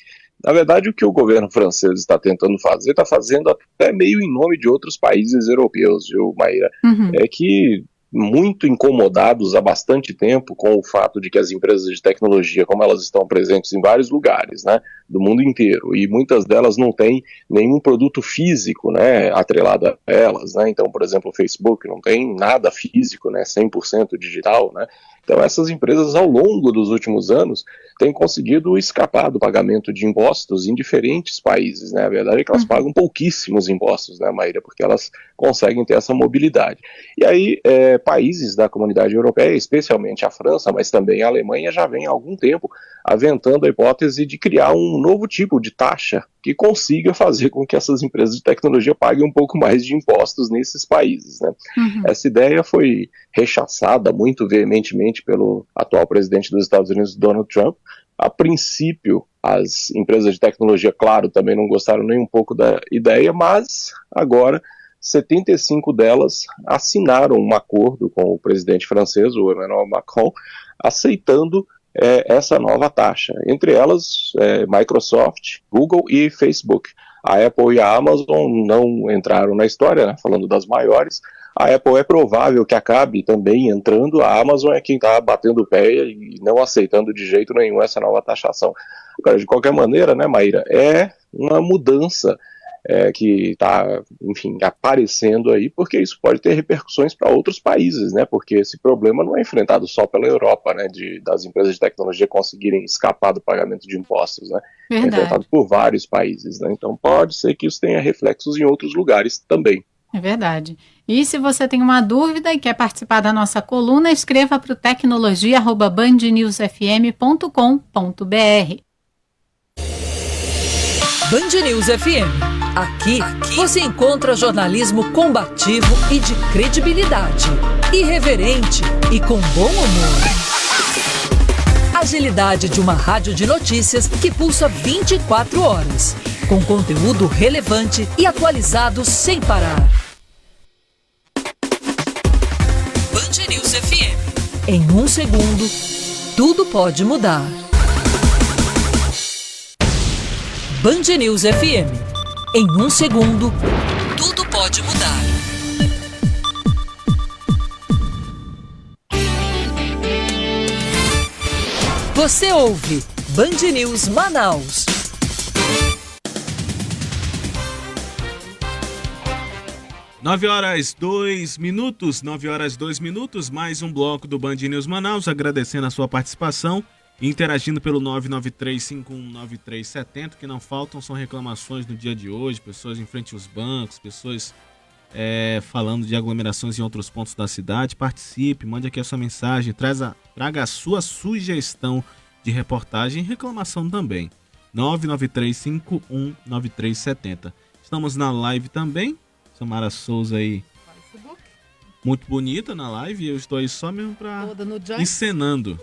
Na verdade, o que o governo francês está tentando fazer, está fazendo até meio em nome de outros países europeus, viu, Maíra? É que, muito incomodados há bastante tempo com o fato de que as empresas de tecnologia, como elas estão presentes em vários lugares, né, do mundo inteiro, e muitas delas não têm nenhum produto físico, né, atrelado a elas, né? Então, por exemplo, o Facebook não tem nada físico, né, 100% digital, né? Então, essas empresas, ao longo dos últimos anos, têm conseguido escapar do pagamento de impostos em diferentes países, né? A verdade é que elas pagam pouquíssimos impostos, né, Maíra, porque elas conseguem ter essa mobilidade. E aí, países da comunidade europeia, especialmente a França, mas também a Alemanha, já vem há algum tempo aventando a hipótese de criar um novo tipo de taxa que consiga fazer com que essas empresas de tecnologia paguem um pouco mais de impostos nesses países, né? Essa ideia foi rechaçada muito veementemente pelo atual presidente dos Estados Unidos, Donald Trump. A princípio, as empresas de tecnologia, claro, também não gostaram nem um pouco da ideia, mas agora 75 delas assinaram um acordo com o presidente francês, o Emmanuel Macron, aceitando essa nova taxa. Entre elas, Microsoft, Google e Facebook. A Apple e a Amazon não entraram na história, né, falando das maiores. A Apple é provável que acabe também entrando, a Amazon é quem está batendo o pé e não aceitando de jeito nenhum essa nova taxação. Agora, de qualquer maneira, né, Maíra, é uma mudança que está, enfim, aparecendo aí, porque isso pode ter repercussões para outros países, né, porque esse problema não é enfrentado só pela Europa, né, das empresas de tecnologia conseguirem escapar do pagamento de impostos, né, é enfrentado por vários países, né, então pode ser que isso tenha reflexos em outros lugares também. É verdade. E se você tem uma dúvida e quer participar da nossa coluna, escreva para o tecnologia@bandnewsfm.com.br. Band News FM. Aqui você encontra jornalismo combativo e de credibilidade, irreverente e com bom humor. Agilidade de uma rádio de notícias que pulsa 24 horas, com conteúdo relevante e atualizado sem parar. Band News FM. Em um segundo, tudo pode mudar. Band News FM. Em um segundo, tudo pode mudar. Você ouve Band News Manaus. Nove horas 2 minutos, mais um bloco do Band News Manaus, agradecendo a sua participação. Interagindo pelo 993519370, que não faltam, são reclamações no dia de hoje, pessoas em frente aos bancos, pessoas falando de aglomerações em outros pontos da cidade. Participe, mande aqui a sua mensagem, traga a sua sugestão de reportagem e reclamação também. 993519370. Estamos na live também, Samara Souza aí. Muito bonita na live, eu estou aí só mesmo para encenando.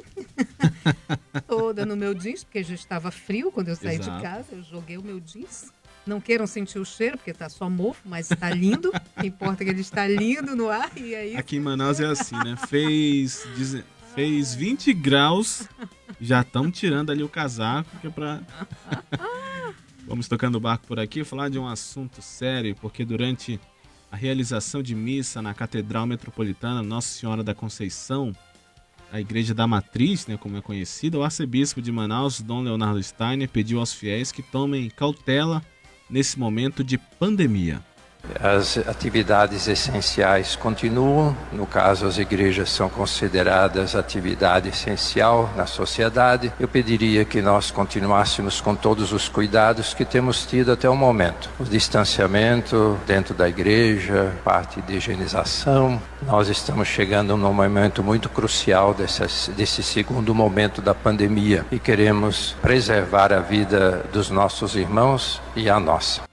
Toda no meu jeans, porque já estava frio quando eu saí de casa, eu joguei o meu jeans Não queiram sentir o cheiro, porque tá só mofo, mas está lindo. O que importa é que ele está lindo no ar. E aí... Aqui em Manaus é assim, né? Fez 20 graus, já estão tirando ali o casaco, que é pra... Vamos tocando o barco por aqui, falar de um assunto sério, porque durante a realização de missa na Catedral Metropolitana Nossa Senhora da Conceição, a Igreja da Matriz, né, como é conhecida, o arcebispo de Manaus, Dom Leonardo Steiner, pediu aos fiéis que tomem cautela nesse momento de pandemia. As atividades essenciais continuam, no caso as igrejas são consideradas atividade essencial na sociedade. Eu pediria que nós continuássemos com todos os cuidados que temos tido até o momento. O distanciamento dentro da igreja, parte de higienização. Nós estamos chegando num momento muito crucial desse segundo momento da pandemia e queremos preservar a vida dos nossos irmãos e a nossa.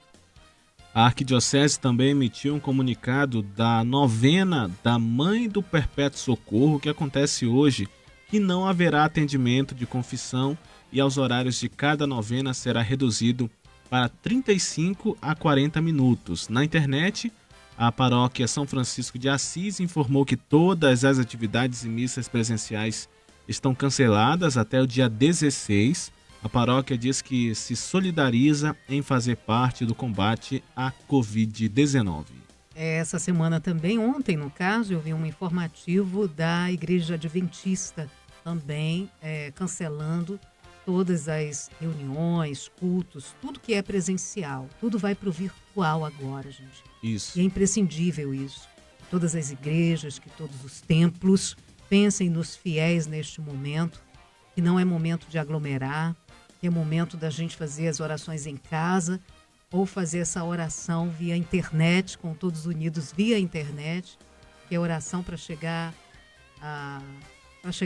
A Arquidiocese também emitiu um comunicado da novena da Mãe do Perpétuo Socorro, que acontece hoje, que não haverá atendimento de confissão e aos horários de cada novena será reduzido para 35 a 40 minutos. Na internet, a paróquia São Francisco de Assis informou que todas as atividades e missas presenciais estão canceladas até o dia 16. A paróquia diz que se solidariza em fazer parte do combate à Covid-19. Essa semana também, ontem no caso, eu vi um informativo da Igreja Adventista também cancelando todas as reuniões, cultos, tudo que é presencial. Tudo vai para o virtual agora, gente. Isso. E é imprescindível isso. Todas as igrejas, que todos os templos pensem nos fiéis neste momento, que não é momento de aglomerar, que é momento da gente fazer as orações em casa ou fazer essa oração via internet, com todos unidos via internet, que é oração para chegar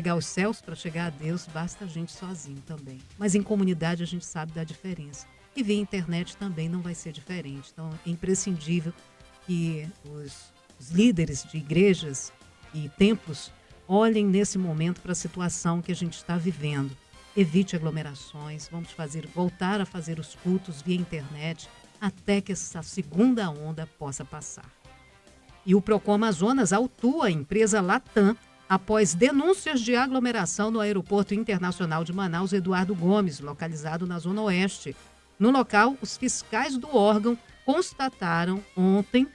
aos céus, para chegar a Deus, basta a gente sozinho também. Mas em comunidade a gente sabe da diferença. E via internet também não vai ser diferente. Então é imprescindível que os líderes de igrejas e templos olhem nesse momento para a situação que a gente está vivendo. Evite aglomerações, vamos voltar a fazer os cultos via internet até que essa segunda onda possa passar. E o Procon Amazonas autua a empresa Latam após denúncias de aglomeração no Aeroporto Internacional de Manaus Eduardo Gomes, localizado na Zona Oeste. No local, os fiscais do órgão constataram ontem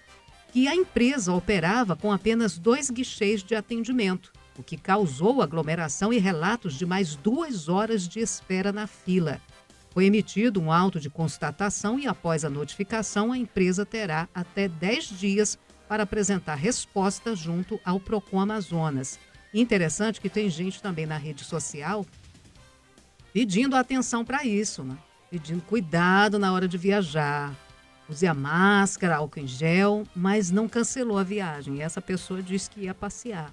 que a empresa operava com apenas 2 guichês de atendimento, o que causou aglomeração e relatos de mais 2 horas de espera na fila. Foi emitido um auto de constatação e, após a notificação, a empresa terá até 10 dias para apresentar resposta junto ao Procon Amazonas. Interessante que tem gente também na rede social pedindo atenção para isso, né? Pedindo cuidado na hora de viajar. Use a máscara, álcool em gel, mas não cancelou a viagem. E essa pessoa disse que ia passear.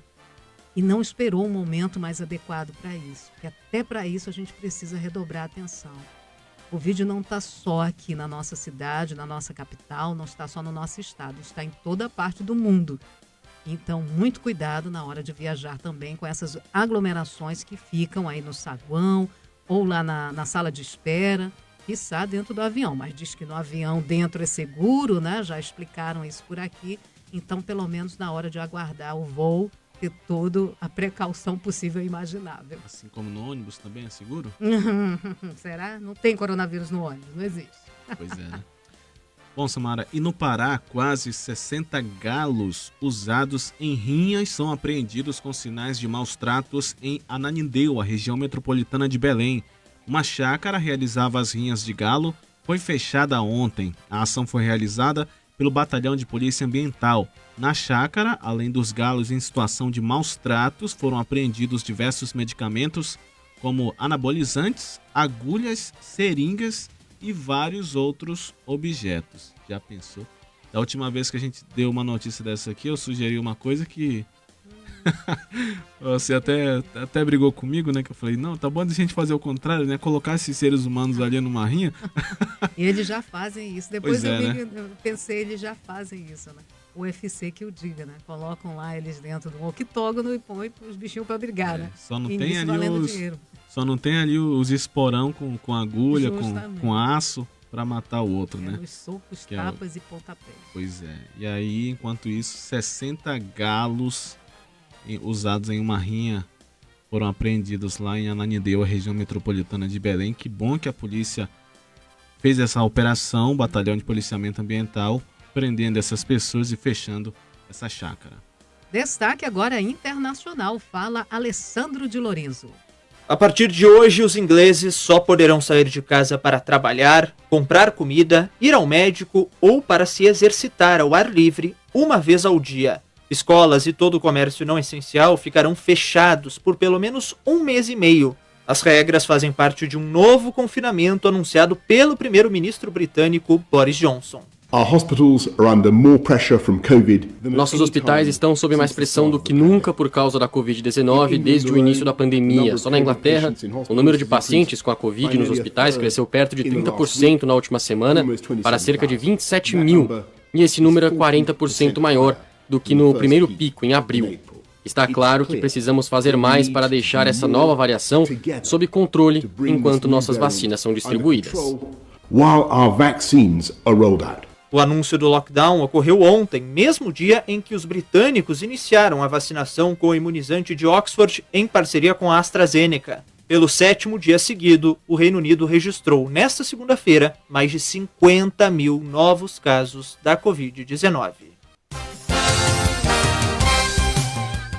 E não esperou um momento mais adequado para isso. Porque até para isso a gente precisa redobrar a atenção. O vídeo não está só aqui na nossa cidade, na nossa capital, não está só no nosso estado, está em toda parte do mundo. Então, muito cuidado na hora de viajar também com essas aglomerações que ficam aí no saguão ou lá na sala de espera, quiçá dentro do avião. Mas diz que no avião dentro é seguro, né? Já explicaram isso por aqui. Então, pelo menos na hora de aguardar o voo, ter toda a precaução possível e imaginável. Assim como no ônibus também é seguro? Será? Não tem coronavírus no ônibus, não existe. Pois é, né? Bom, Samara, e no Pará, quase 60 galos usados em rinhas são apreendidos com sinais de maus tratos em Ananindeua, região metropolitana de Belém. Uma chácara realizava as rinhas de galo, foi fechada ontem. A ação foi realizada pelo Batalhão de Polícia Ambiental. Na chácara, além dos galos em situação de maus tratos, foram apreendidos diversos medicamentos, como anabolizantes, agulhas, seringas e vários outros objetos. Já pensou? Da última vez que a gente deu uma notícia dessa aqui, eu sugeri uma coisa que... Você até brigou comigo, né? Que eu falei, não, tá bom de a gente fazer o contrário, né? Colocar esses seres humanos ali numa rinha. E eles já fazem isso. Depois eu pensei, eles já fazem isso, né? O UFC que o diga, né? Colocam lá eles dentro de um octógono e põem os bichinhos pra brigar, né? Só não tem ali os esporão com agulha, com aço, para matar o outro, né? Nos socos, Que tapas e pontapés. Pois é. E aí, enquanto isso, 60 galos usados em uma rinha foram apreendidos lá em Ananindeua, região metropolitana de Belém. Que bom que a polícia fez essa operação, o Batalhão de Policiamento Ambiental, prendendo essas pessoas e fechando essa chácara. Destaque agora internacional, fala Alessandro de Lorenzo. A partir de hoje, os ingleses só poderão sair de casa para trabalhar, comprar comida, ir ao médico ou para se exercitar ao ar livre uma vez ao dia. Escolas e todo o comércio não essencial ficarão fechados por pelo menos 1 mês e meio. As regras fazem parte de um novo confinamento anunciado pelo primeiro-ministro britânico Boris Johnson. Nossos hospitais estão sob mais pressão do que nunca por causa da Covid-19 desde o início da pandemia. Só na Inglaterra, o número de pacientes com a Covid nos hospitais cresceu perto de 30% na última semana para cerca de 27 mil. E esse número é 40% maior do que no primeiro pico, em abril. Está claro que precisamos fazer mais para deixar essa nova variação sob controle enquanto nossas vacinas são distribuídas. O anúncio do lockdown ocorreu ontem, mesmo dia em que os britânicos iniciaram a vacinação com o imunizante de Oxford em parceria com a AstraZeneca. Pelo 7º dia seguido, o Reino Unido registrou, nesta segunda-feira, mais de 50 mil novos casos da Covid-19.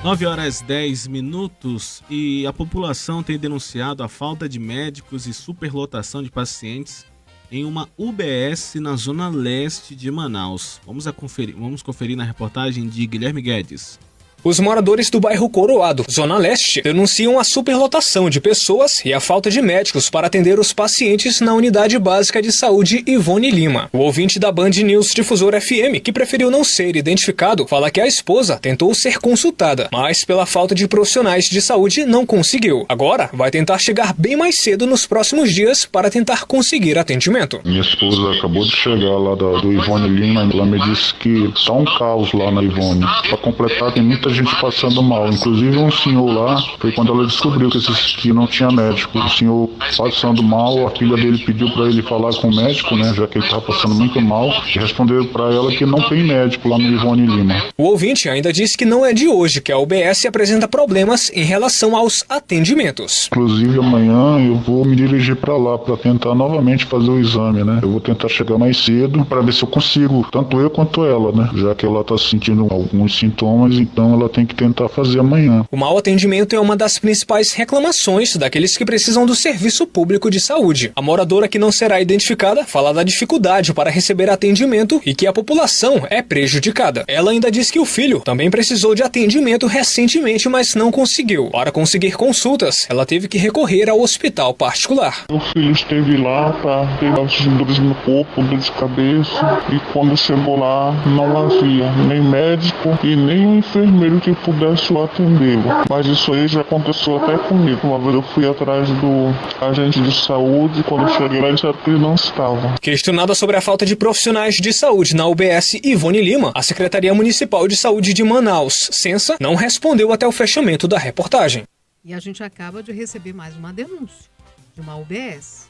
9h10 e a população tem denunciado a falta de médicos e superlotação de pacientes em uma UBS na zona leste de Manaus. Vamos conferir na reportagem de Guilherme Guedes. Os moradores do bairro Coroado, Zona Leste, denunciam a superlotação de pessoas e a falta de médicos para atender os pacientes na Unidade Básica de Saúde Ivone Lima. O ouvinte da Band News Difusora FM, que preferiu não ser identificado, fala que a esposa tentou ser consultada, mas pela falta de profissionais de saúde não conseguiu. Agora vai tentar chegar bem mais cedo nos próximos dias para tentar conseguir atendimento. Minha esposa acabou de chegar lá do Ivone Lima, ela me disse que tá um caos lá na Ivone. Para completar, tem muita gente passando mal, inclusive um senhor lá, foi quando ela descobriu que não tinha médico, o senhor passando mal, a filha dele pediu para ele falar com o médico, né, já que ele estava passando muito mal, e responderam para ela que não tem médico lá no Ivone Lima. O ouvinte ainda disse que não é de hoje que a UBS apresenta problemas em relação aos atendimentos. Inclusive amanhã eu vou me dirigir para lá para tentar novamente fazer o exame, né, eu vou tentar chegar mais cedo para ver se eu consigo, tanto eu quanto ela, né, já que ela está sentindo alguns sintomas, então ela tem que tentar fazer amanhã. O mau atendimento é uma das principais reclamações daqueles que precisam do serviço público de saúde. A moradora, que não será identificada, fala da dificuldade para receber atendimento e que a população é prejudicada. Ela ainda diz que o filho também precisou de atendimento recentemente, mas não conseguiu. Para conseguir consultas, ela teve que recorrer ao hospital particular. O filho esteve lá para ter dores no corpo, dor de cabeça, e quando chegou lá não havia nem médico e nem um enfermeiro que pudesse atendê-lo. Mas isso aí já aconteceu até comigo. Uma vez eu fui atrás do agente de saúde, quando eu cheguei lá, já que ele não estava. Questionada sobre a falta de profissionais de saúde na UBS Ivone Lima, a Secretaria Municipal de Saúde de Manaus, Sensa, não respondeu até o fechamento da reportagem. E a gente acaba de receber mais uma denúncia de uma UBS.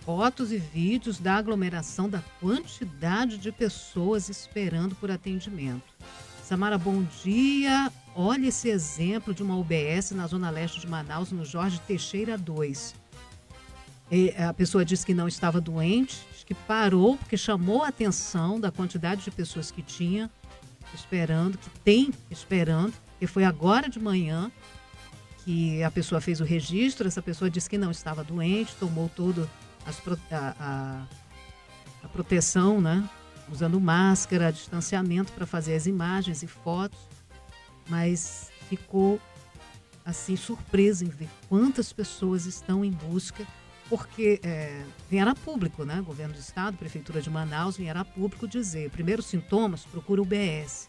Fotos e vídeos da aglomeração da quantidade de pessoas esperando por atendimento. Samara, bom dia. Olha esse exemplo de uma UBS na Zona Leste de Manaus, no Jorge Teixeira 2. A pessoa disse que não estava doente, que parou porque chamou a atenção da quantidade de pessoas que tinha esperando, que tem esperando, e foi agora de manhã que a pessoa fez o registro. Essa pessoa disse que não estava doente, tomou toda a proteção, né? Usando máscara, distanciamento para fazer as imagens e fotos, mas ficou assim surpresa em ver quantas pessoas estão em busca, porque vieram a público, né? Governo do Estado, Prefeitura de Manaus, vieram a público dizer, primeiros sintomas, procura UBS.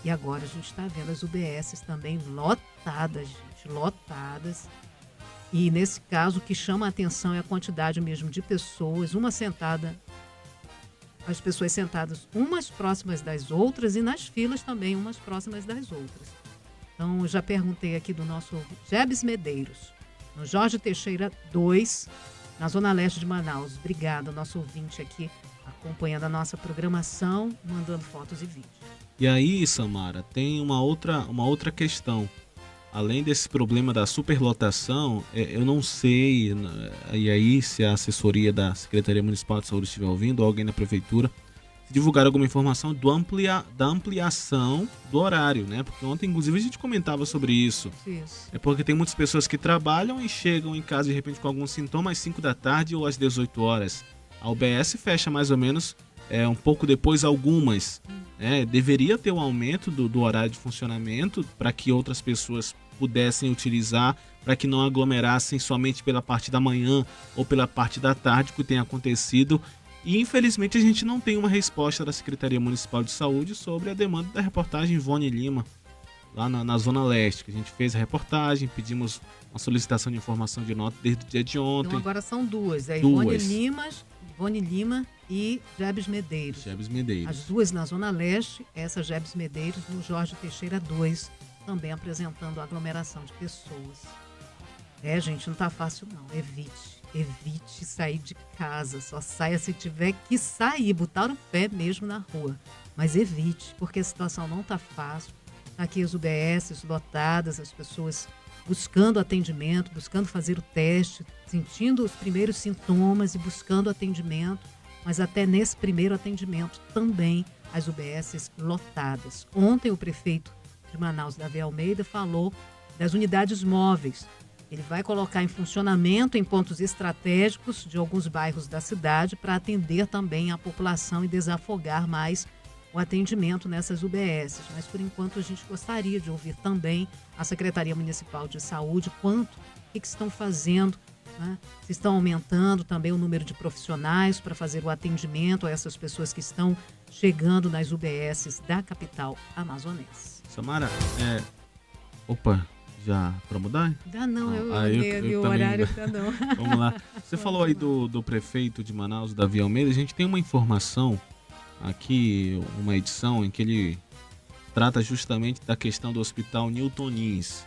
E agora a gente está vendo as UBSs também lotadas, gente, lotadas. E nesse caso, o que chama a atenção é a quantidade mesmo de pessoas, as pessoas sentadas umas próximas das outras e nas filas também umas próximas das outras. Então, eu já perguntei aqui do nosso Jebes Medeiros, no Jorge Teixeira 2, na Zona Leste de Manaus. Obrigada, nosso ouvinte aqui acompanhando a nossa programação, mandando fotos e vídeos. E aí, Samara, tem uma outra questão. Além desse problema da superlotação, eu não sei, e aí se a assessoria da Secretaria Municipal de Saúde estiver ouvindo, ou alguém na prefeitura, se divulgar alguma informação da ampliação do horário, né? Porque ontem, inclusive, a gente comentava sobre isso. Isso. É porque tem muitas pessoas que trabalham e chegam em casa, de repente, com algum sintoma às 5 da tarde ou às 18 horas. A UBS fecha mais ou menos um pouco depois algumas. Deveria ter um aumento do horário de funcionamento para que outras pessoas pudessem utilizar, para que não aglomerassem somente pela parte da manhã ou pela parte da tarde, que tem acontecido. E infelizmente a gente não tem uma resposta da Secretaria Municipal de Saúde sobre a demanda da reportagem Ivone Lima, lá na Zona Leste, que a gente fez a reportagem, pedimos uma solicitação de informação de nota desde o dia de ontem. Então agora são duas, Ivone Lima e Jebes Medeiros. As duas na Zona Leste, essa Jebes Medeiros no Jorge Teixeira 2, também apresentando aglomeração de pessoas. Gente, não tá fácil não, evite sair de casa, só saia se tiver que sair, botar o pé mesmo na rua, mas evite, porque a situação não tá fácil. Tá aqui as UBSs lotadas, as pessoas buscando atendimento, buscando fazer o teste, sentindo os primeiros sintomas e buscando atendimento, mas até nesse primeiro atendimento também as UBSs lotadas. Ontem o prefeito de Manaus, Davi Almeida, falou das unidades móveis. Ele vai colocar em funcionamento em pontos estratégicos de alguns bairros da cidade para atender também a população e desafogar mais o atendimento nessas UBSs. Mas, por enquanto, a gente gostaria de ouvir também a Secretaria Municipal de Saúde o que estão fazendo, né? Se estão aumentando também o número de profissionais para fazer o atendimento a essas pessoas que estão chegando nas UBSs da capital amazonense. Samara, Opa, já para mudar? Dá não, eu o horário dá não. Vamos lá. Você falou aí do prefeito de Manaus, Davi Almeida. A gente tem uma informação aqui, uma edição em que ele trata justamente da questão do Hospital Newton Lins.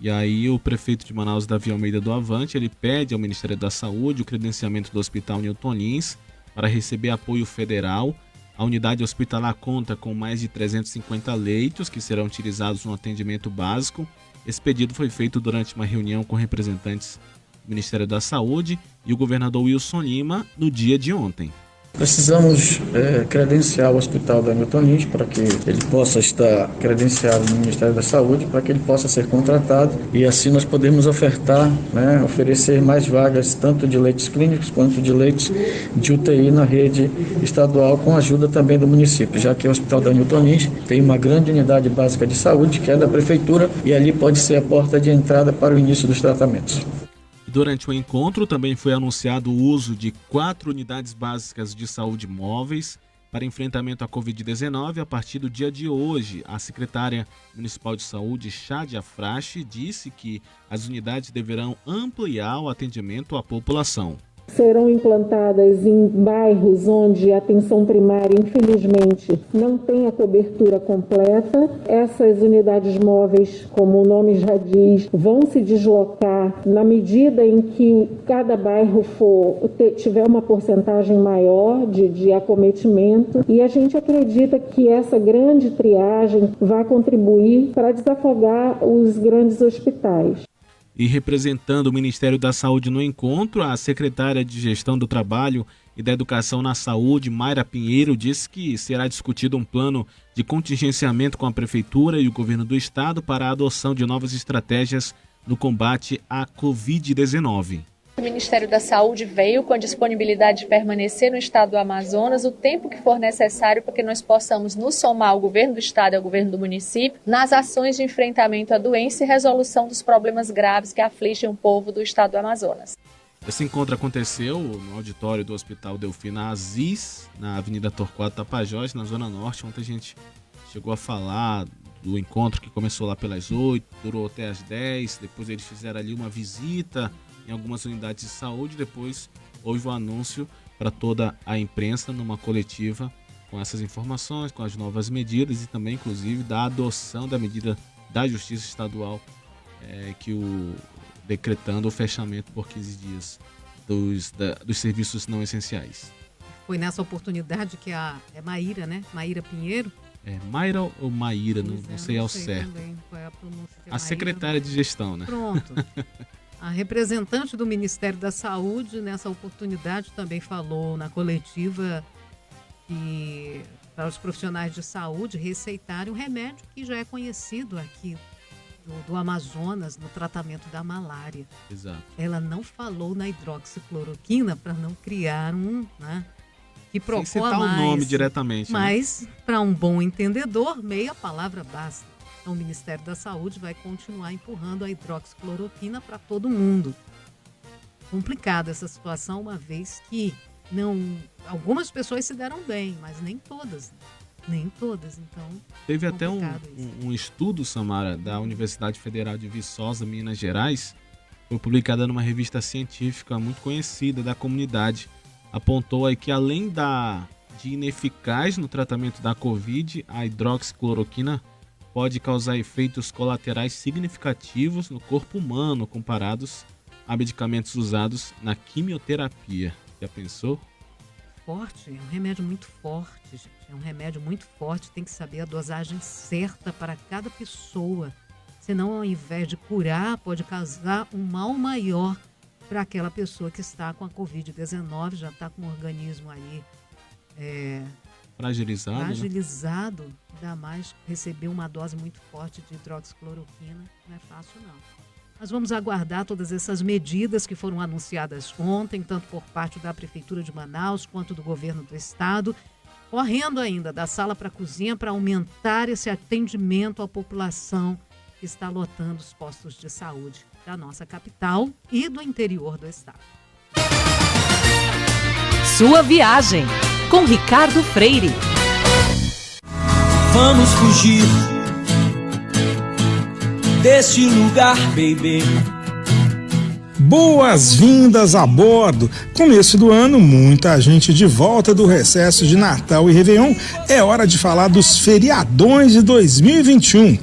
E aí o prefeito de Manaus, Davi Almeida do Avante, ele pede ao Ministério da Saúde o credenciamento do Hospital Newton Lins para receber apoio federal. A unidade hospitalar conta com mais de 350 leitos que serão utilizados no atendimento básico. Esse pedido foi feito durante uma reunião com representantes do Ministério da Saúde e o governador Wilson Lima no dia de ontem. Precisamos credenciar o Hospital da Newton Lins para que ele possa estar credenciado no Ministério da Saúde, para que ele possa ser contratado e assim nós podemos oferecer mais vagas tanto de leitos clínicos quanto de leitos de UTI na rede estadual, com a ajuda também do município, já que o Hospital da Newton Lins tem uma grande unidade básica de saúde, que é da prefeitura, e ali pode ser a porta de entrada para o início dos tratamentos. Durante o encontro também foi anunciado o uso de 4 unidades básicas de saúde móveis para enfrentamento à Covid-19 a partir do dia de hoje. A secretária municipal de saúde, Shadia Frache, disse que as unidades deverão ampliar o atendimento à população. Serão implantadas em bairros onde a atenção primária, infelizmente, não tem a cobertura completa. Essas unidades móveis, como o nome já diz, vão se deslocar na medida em que cada bairro tiver uma porcentagem maior de acometimento. E a gente acredita que essa grande triagem vai contribuir para desafogar os grandes hospitais. E representando o Ministério da Saúde no encontro, a secretária de Gestão do Trabalho e da Educação na Saúde, Mayra Pinheiro, disse que será discutido um plano de contingenciamento com a Prefeitura e o Governo do Estado para a adoção de novas estratégias no combate à Covid-19. O Ministério da Saúde veio com a disponibilidade de permanecer no estado do Amazonas o tempo que for necessário para que nós possamos nos somar ao governo do estado e ao governo do município nas ações de enfrentamento à doença e resolução dos problemas graves que afligem o povo do estado do Amazonas. Esse encontro aconteceu no auditório do Hospital Delfina Aziz, na Avenida Torquato Tapajós, na Zona Norte. Ontem a gente chegou a falar do encontro que começou lá pelas 8, durou até as 10, depois eles fizeram ali uma visita em algumas unidades de saúde, depois houve um anúncio para toda a imprensa numa coletiva com essas informações, com as novas medidas e também, inclusive, da adoção da medida da Justiça Estadual decretando o fechamento por 15 dias dos serviços não essenciais. Foi nessa oportunidade que é Maíra, né? Maíra Pinheiro. É Mayra ou Maíra, não sei ao certo. Também qual é a pronúncia. A secretária de gestão, né? Pronto. A representante do Ministério da Saúde, nessa oportunidade, também falou na coletiva que para os profissionais de saúde receitarem um remédio que já é conhecido aqui do Amazonas no tratamento da malária. Exato. Ela não falou na hidroxicloroquina para não criar que sem citar o nome diretamente. Mas, para um bom entendedor, meia palavra basta. Então, o Ministério da Saúde vai continuar empurrando a hidroxicloroquina para todo mundo. Complicada essa situação, uma vez que algumas pessoas se deram bem, mas nem todas. Nem todas, então... Teve até um estudo, Samara, da Universidade Federal de Viçosa, Minas Gerais, foi publicado numa revista científica muito conhecida da comunidade. Apontou aí que além de ineficaz no tratamento da Covid, a hidroxicloroquina pode causar efeitos colaterais significativos no corpo humano comparados a medicamentos usados na quimioterapia. Já pensou? Forte, é um remédio muito forte, gente. É um remédio muito forte, tem que saber a dosagem certa para cada pessoa. Senão, ao invés de curar, pode causar um mal maior para aquela pessoa que está com a Covid-19, já está com o organismo aí fragilizado, ainda mais receber uma dose muito forte de hidroxicloroquina, não é fácil não. Nós vamos aguardar todas essas medidas que foram anunciadas ontem, tanto por parte da Prefeitura de Manaus quanto do governo do estado, correndo ainda da sala para a cozinha para aumentar esse atendimento à população que está lotando os postos de saúde da nossa capital e do interior do estado. Sua viagem com Ricardo Freire. Vamos fugir desse lugar, baby. Boas-vindas a bordo! Começo do ano, muita gente de volta do recesso de Natal e Réveillon. É hora de falar dos feriadões de 2021.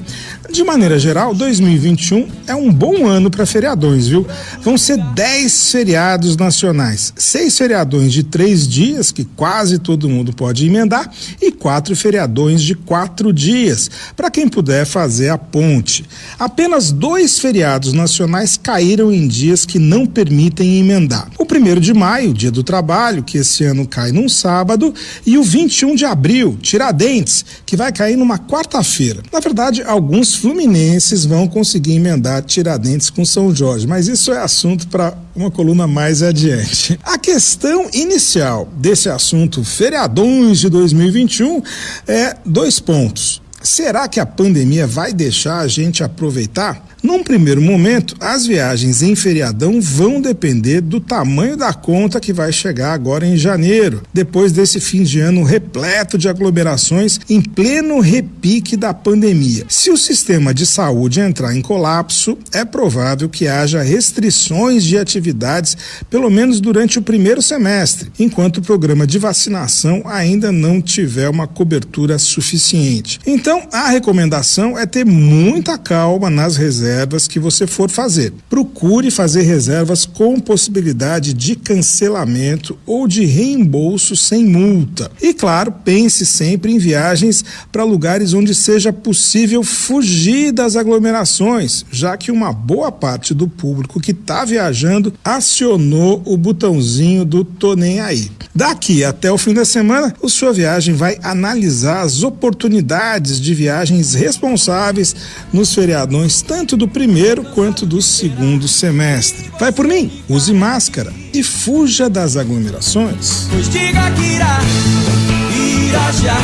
De maneira geral, 2021 é um bom ano para feriadões, viu? Vão ser 10 feriados nacionais, 6 feriadões de 3 dias, que quase todo mundo pode emendar, e 4 feriadões de 4 dias, para quem puder fazer a ponte. Apenas 2 feriados nacionais caíram em dias que não permitem emendar. O 1º de maio, Dia do Trabalho, que esse ano cai num sábado, e o 21 de abril, Tiradentes, que vai cair numa quarta-feira. Na verdade, alguns fluminenses vão conseguir emendar Tiradentes com São Jorge, mas isso é assunto para uma coluna mais adiante. A questão inicial desse assunto feriadões de 2021 é 2 pontos. Será que a pandemia vai deixar a gente aproveitar? Num primeiro momento, as viagens em feriadão vão depender do tamanho da conta que vai chegar agora em janeiro, depois desse fim de ano repleto de aglomerações em pleno repique da pandemia. Se o sistema de saúde entrar em colapso, é provável que haja restrições de atividades, pelo menos durante o primeiro semestre, enquanto o programa de vacinação ainda não tiver uma cobertura suficiente. Então, a recomendação é ter muita calma nas reservas que você for fazer. Procure fazer reservas com possibilidade de cancelamento ou de reembolso sem multa. E claro, pense sempre em viagens para lugares onde seja possível fugir das aglomerações, já que uma boa parte do público que está viajando acionou o botãozinho do "tô nem aí". Daqui até o fim da semana, o Sua Viagem vai analisar as oportunidades de viagens responsáveis nos feriadões, tanto do primeiro quanto do segundo semestre. Vai por mim, use máscara e fuja das aglomerações. Pois diga que irá já,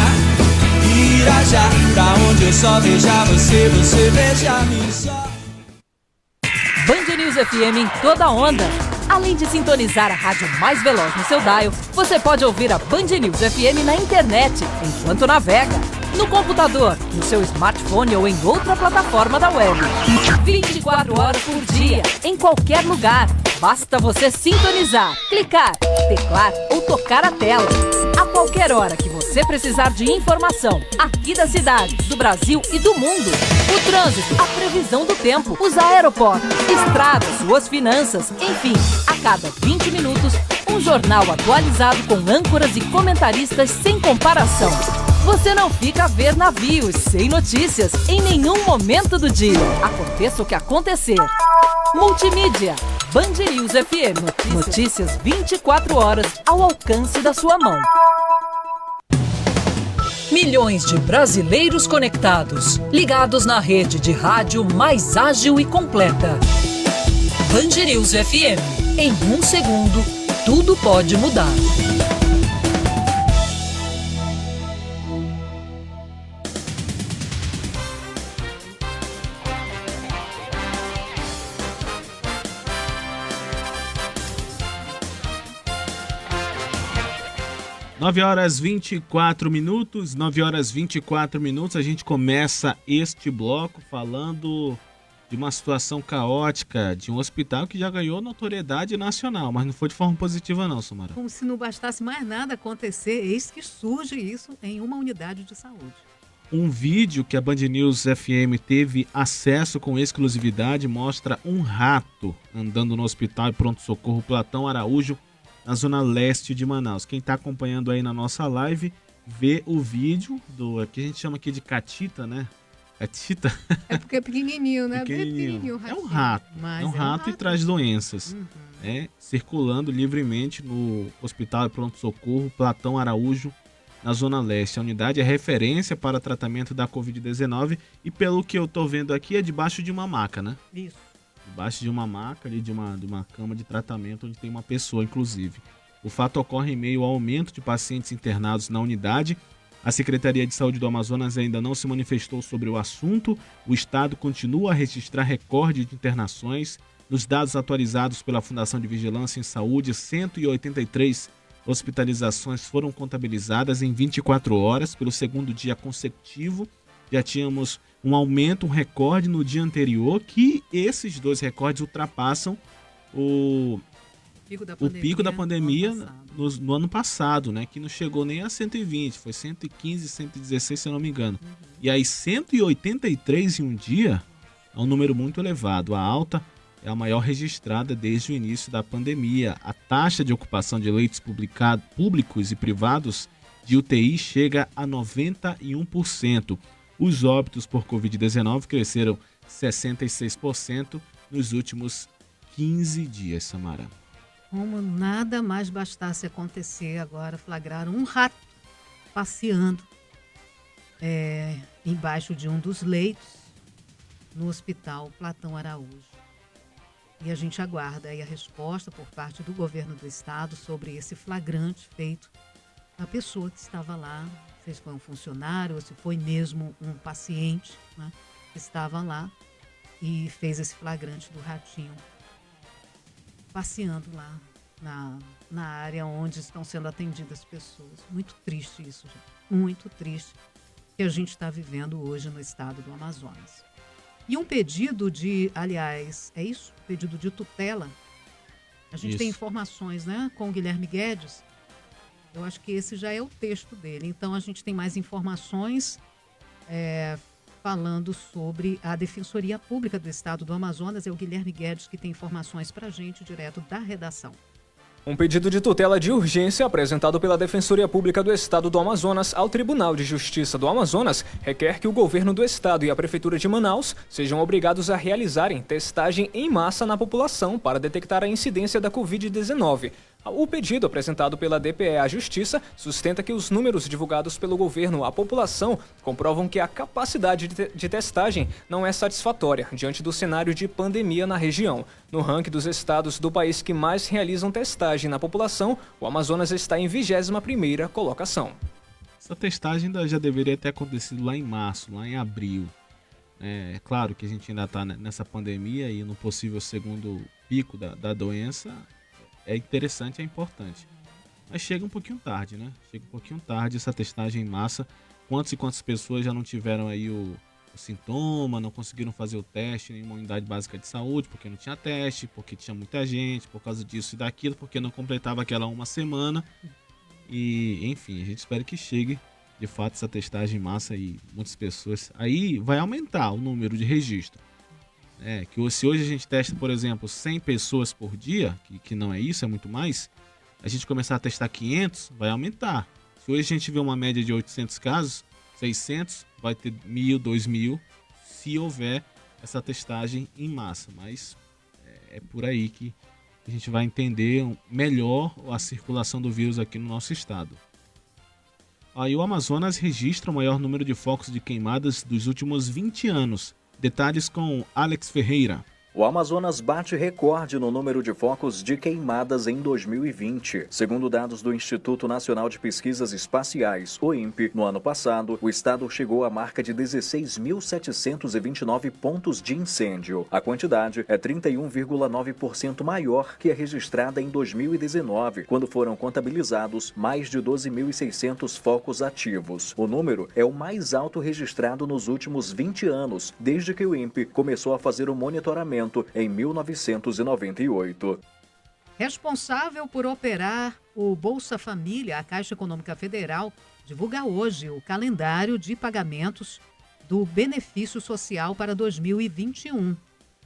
pra onde eu só veja você, você veja mim só. Band News FM em toda onda. Além de sintonizar a rádio mais veloz no seu dial, você pode ouvir a Band News FM na internet, enquanto navega, no computador, no seu smartphone ou em outra plataforma da web. 24 horas por dia, em qualquer lugar. Basta você sintonizar, clicar, teclar ou tocar a tela. A qualquer hora que você você precisar de informação aqui da cidade, do Brasil e do mundo. O trânsito, a previsão do tempo, os aeroportos, estradas, suas finanças, enfim, a cada 20 minutos, um jornal atualizado com âncoras e comentaristas sem comparação. Você não fica a ver navios sem notícias em nenhum momento do dia. Aconteça o que acontecer. Multimídia. Band News FM. Notícias 24 horas ao alcance da sua mão. Milhões de brasileiros conectados, ligados na rede de rádio mais ágil e completa. Band News FM. Em 1 segundo, tudo pode mudar. Nove horas 24 minutos, 9 horas 24 minutos, a gente começa este bloco falando de uma situação caótica de um hospital que já ganhou notoriedade nacional, mas não foi de forma positiva não, Samara. Como se não bastasse mais nada acontecer, eis que surge isso em uma unidade de saúde. Um vídeo que a Band News FM teve acesso com exclusividade mostra um rato andando no hospital e pronto-socorro Platão Araújo, na zona leste de Manaus. Quem está acompanhando aí na nossa live, vê o vídeo do que a gente chama aqui de catita, né? Catita? É porque é pequenininho, né? Pequenininho. É um rato. É um rato e traz doenças. Circulando livremente no Hospital e Pronto-Socorro Platão Araújo, na zona leste. A unidade é referência para tratamento da Covid-19 e, pelo que eu estou vendo aqui, é debaixo de uma maca, né? Isso. Debaixo de uma maca ali, de uma cama de tratamento onde tem uma pessoa, inclusive. O fato ocorre em meio ao aumento de pacientes internados na unidade. A Secretaria de Saúde do Amazonas ainda não se manifestou sobre o assunto. O estado continua a registrar recorde de internações. Nos dados atualizados pela Fundação de Vigilância em Saúde, 183 hospitalizações foram contabilizadas em 24 horas pelo segundo dia consecutivo. Já tínhamos um aumento, um recorde no dia anterior, que esses dois recordes ultrapassam o pico da pandemia no ano passado, né? Que não chegou nem a 120, foi 115, 116, se eu não me engano. E aí 183 em um dia é um número muito elevado. A alta é a maior registrada desde o início da pandemia. A taxa de ocupação de leitos públicos e privados de UTI chega a 91%. Os óbitos por Covid-19 cresceram 66% nos últimos 15 dias, Samara. Como nada mais bastasse acontecer agora, flagraram um rato passeando embaixo de um dos leitos no Hospital Platão Araújo. E a gente aguarda aí a resposta por parte do governo do estado sobre esse flagrante feito à pessoa que estava lá. Não sei se foi um funcionário ou se foi mesmo um paciente, né, que estava lá e fez esse flagrante do ratinho passeando lá na área onde estão sendo atendidas pessoas. Muito triste isso, gente. Muito triste que a gente está vivendo hoje no estado do Amazonas. E um pedido aliás, é isso? Pedido de tutela. A gente tem informações, né, com o Guilherme Guedes. Eu acho que esse já é o texto dele. Então, a gente tem mais informações falando sobre a Defensoria Pública do Estado do Amazonas. É o Guilherme Guedes que tem informações para a gente, direto da redação. Um pedido de tutela de urgência apresentado pela Defensoria Pública do Estado do Amazonas ao Tribunal de Justiça do Amazonas requer que o governo do estado e a Prefeitura de Manaus sejam obrigados a realizarem testagem em massa na população para detectar a incidência da Covid-19. O pedido apresentado pela DPE à Justiça sustenta que os números divulgados pelo governo à população comprovam que a capacidade de testagem não é satisfatória diante do cenário de pandemia na região. No ranking dos estados do país que mais realizam testagem na população, o Amazonas está em 21ª colocação. Essa testagem já deveria ter acontecido lá em março, lá em abril. É claro que a gente ainda está nessa pandemia e no possível segundo pico da doença. É interessante, é importante. Mas chega um pouquinho tarde, né? Chega um pouquinho tarde essa testagem em massa. Quantas e quantas pessoas já não tiveram aí o sintoma, não conseguiram fazer o teste em uma unidade básica de saúde, porque não tinha teste, porque tinha muita gente, por causa disso e daquilo, porque não completava aquela uma semana. E, enfim, a gente espera que chegue de fato essa testagem em massa e muitas pessoas. Aí vai aumentar o número de registro. Que se hoje a gente testa, por exemplo, 100 pessoas por dia, que não é isso, é muito mais, a gente começar a testar 500, vai aumentar. Se hoje a gente vê uma média de 800 casos, 600, vai ter 1.000, 2.000, se houver essa testagem em massa. Mas é por aí que a gente vai entender melhor a circulação do vírus aqui no nosso estado. Aí o Amazonas registra o maior número de focos de queimadas dos últimos 20 anos. Detalhes com Alex Ferreira. O Amazonas bate recorde no número de focos de queimadas em 2020. Segundo dados do Instituto Nacional de Pesquisas Espaciais, o INPE, no ano passado, o estado chegou à marca de 16.729 pontos de incêndio. A quantidade é 31,9% maior que a registrada em 2019, quando foram contabilizados mais de 12.600 focos ativos. O número é o mais alto registrado nos últimos 20 anos, desde que o INPE começou a fazer o monitoramento em 1998. Responsável por operar o Bolsa Família, a Caixa Econômica Federal divulga hoje o calendário de pagamentos do benefício social para 2021.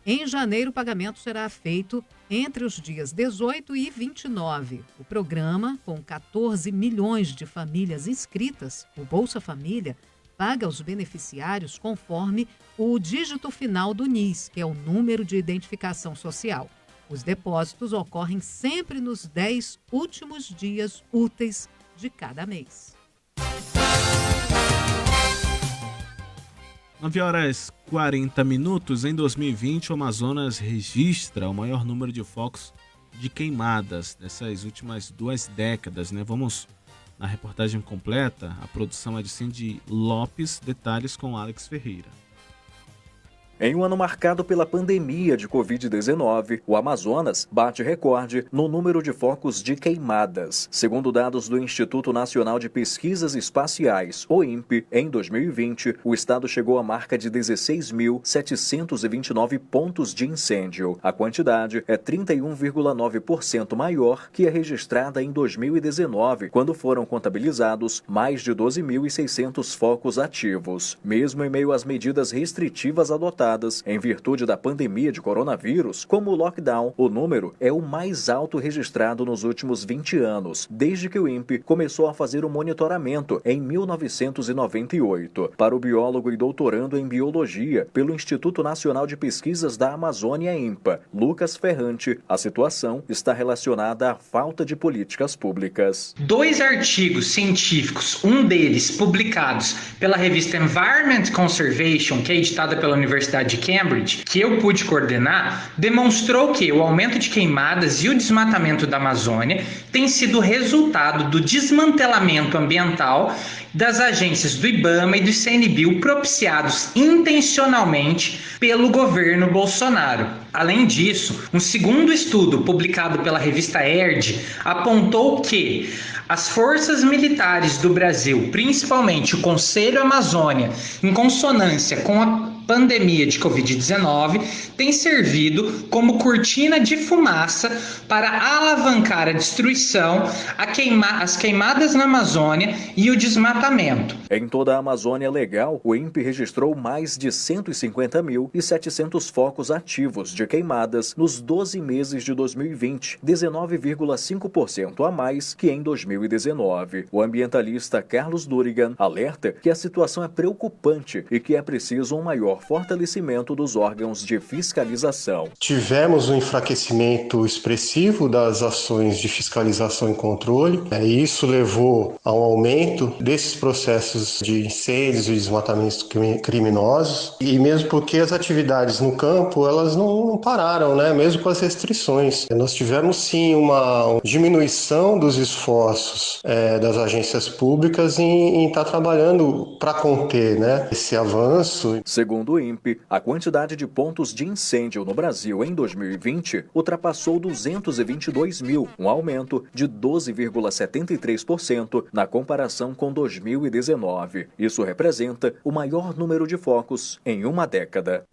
Em janeiro, o pagamento será feito entre os dias 18 e 29. O programa, com 14 milhões de famílias inscritas, o Bolsa Família, paga aos beneficiários conforme o dígito final do NIS, que é o número de identificação social. Os depósitos ocorrem sempre nos 10 últimos dias úteis de cada mês. 9h40. Em 2020, o Amazonas registra o maior número de focos de queimadas dessas últimas 2 décadas, né? Vamos na reportagem completa. A produção é de Cindy Lopes, detalhes com Alex Ferreira. Em um ano marcado pela pandemia de Covid-19, o Amazonas bate recorde no número de focos de queimadas. Segundo dados do Instituto Nacional de Pesquisas Espaciais, o INPE, em 2020, o estado chegou à marca de 16.729 pontos de incêndio. A quantidade é 31,9% maior que a registrada em 2019, quando foram contabilizados mais de 12.600 focos ativos. Mesmo em meio às medidas restritivas adotadas em virtude da pandemia de coronavírus, como o lockdown, o número é o mais alto registrado nos últimos 20 anos, desde que o INPE começou a fazer o monitoramento em 1998. Para o biólogo e doutorando em biologia pelo Instituto Nacional de Pesquisas da Amazônia, INPA, Lucas Ferrante, a situação está relacionada à falta de políticas públicas. 2 artigos científicos, um deles publicados pela revista Environment Conservation, que é editada pela Universidade de Cambridge, que eu pude coordenar, demonstrou que o aumento de queimadas e o desmatamento da Amazônia tem sido resultado do desmantelamento ambiental das agências do IBAMA e do ICMBio propiciados intencionalmente pelo governo Bolsonaro. Além disso, um segundo estudo publicado pela revista ERD apontou que as forças militares do Brasil, principalmente o Conselho Amazônia, em consonância com a pandemia de Covid-19, tem servido como cortina de fumaça para alavancar a destruição, as queimadas na Amazônia e o desmatamento. Em toda a Amazônia Legal, o INPE registrou mais de 150.700 focos ativos de queimadas nos 12 meses de 2020, 19,5% a mais que em 2019. O ambientalista Carlos Durigan alerta que a situação é preocupante e que é preciso um maior fortalecimento dos órgãos de fiscalização. Tivemos um enfraquecimento expressivo das ações de fiscalização e controle. Isso levou a um aumento desses processos de incêndios e desmatamentos criminosos, e mesmo porque as atividades no campo elas não pararam, né? Mesmo com as restrições. Nós tivemos sim uma diminuição dos esforços das agências públicas em estar trabalhando para conter, né, esse avanço. Segundo o INPE, a quantidade de pontos de incêndio no Brasil em 2020 ultrapassou 222 mil, um aumento de 12,73% na comparação com 2019. Isso representa o maior número de focos em uma década.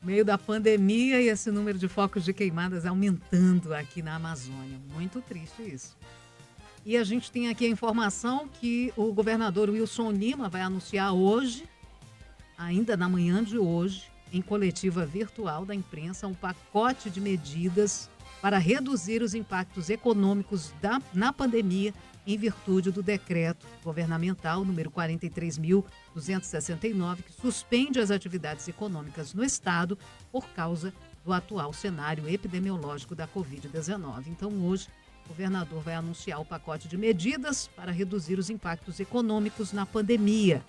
No meio da pandemia e esse número de focos de queimadas aumentando aqui na Amazônia. Muito triste isso. E a gente tem aqui a informação que o governador Wilson Lima vai anunciar hoje, ainda na manhã de hoje, em coletiva virtual da imprensa, um pacote de medidas para reduzir os impactos econômicos na pandemia em virtude do decreto governamental número 43.269, que suspende as atividades econômicas no Estado por causa do atual cenário epidemiológico da Covid-19. Então, hoje, o governador vai anunciar o pacote de medidas para reduzir os impactos econômicos na pandemia.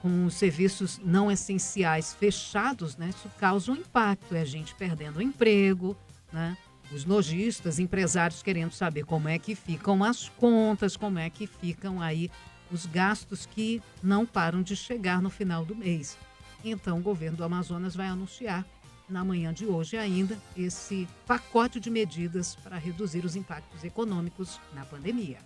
Com os serviços não essenciais fechados, né, isso causa um impacto, é a gente perdendo o emprego, né? Os lojistas, empresários querendo saber como é que ficam as contas, como é que ficam aí os gastos que não param de chegar no final do mês. Então, o governo do Amazonas vai anunciar na manhã de hoje ainda esse pacote de medidas para reduzir os impactos econômicos na pandemia.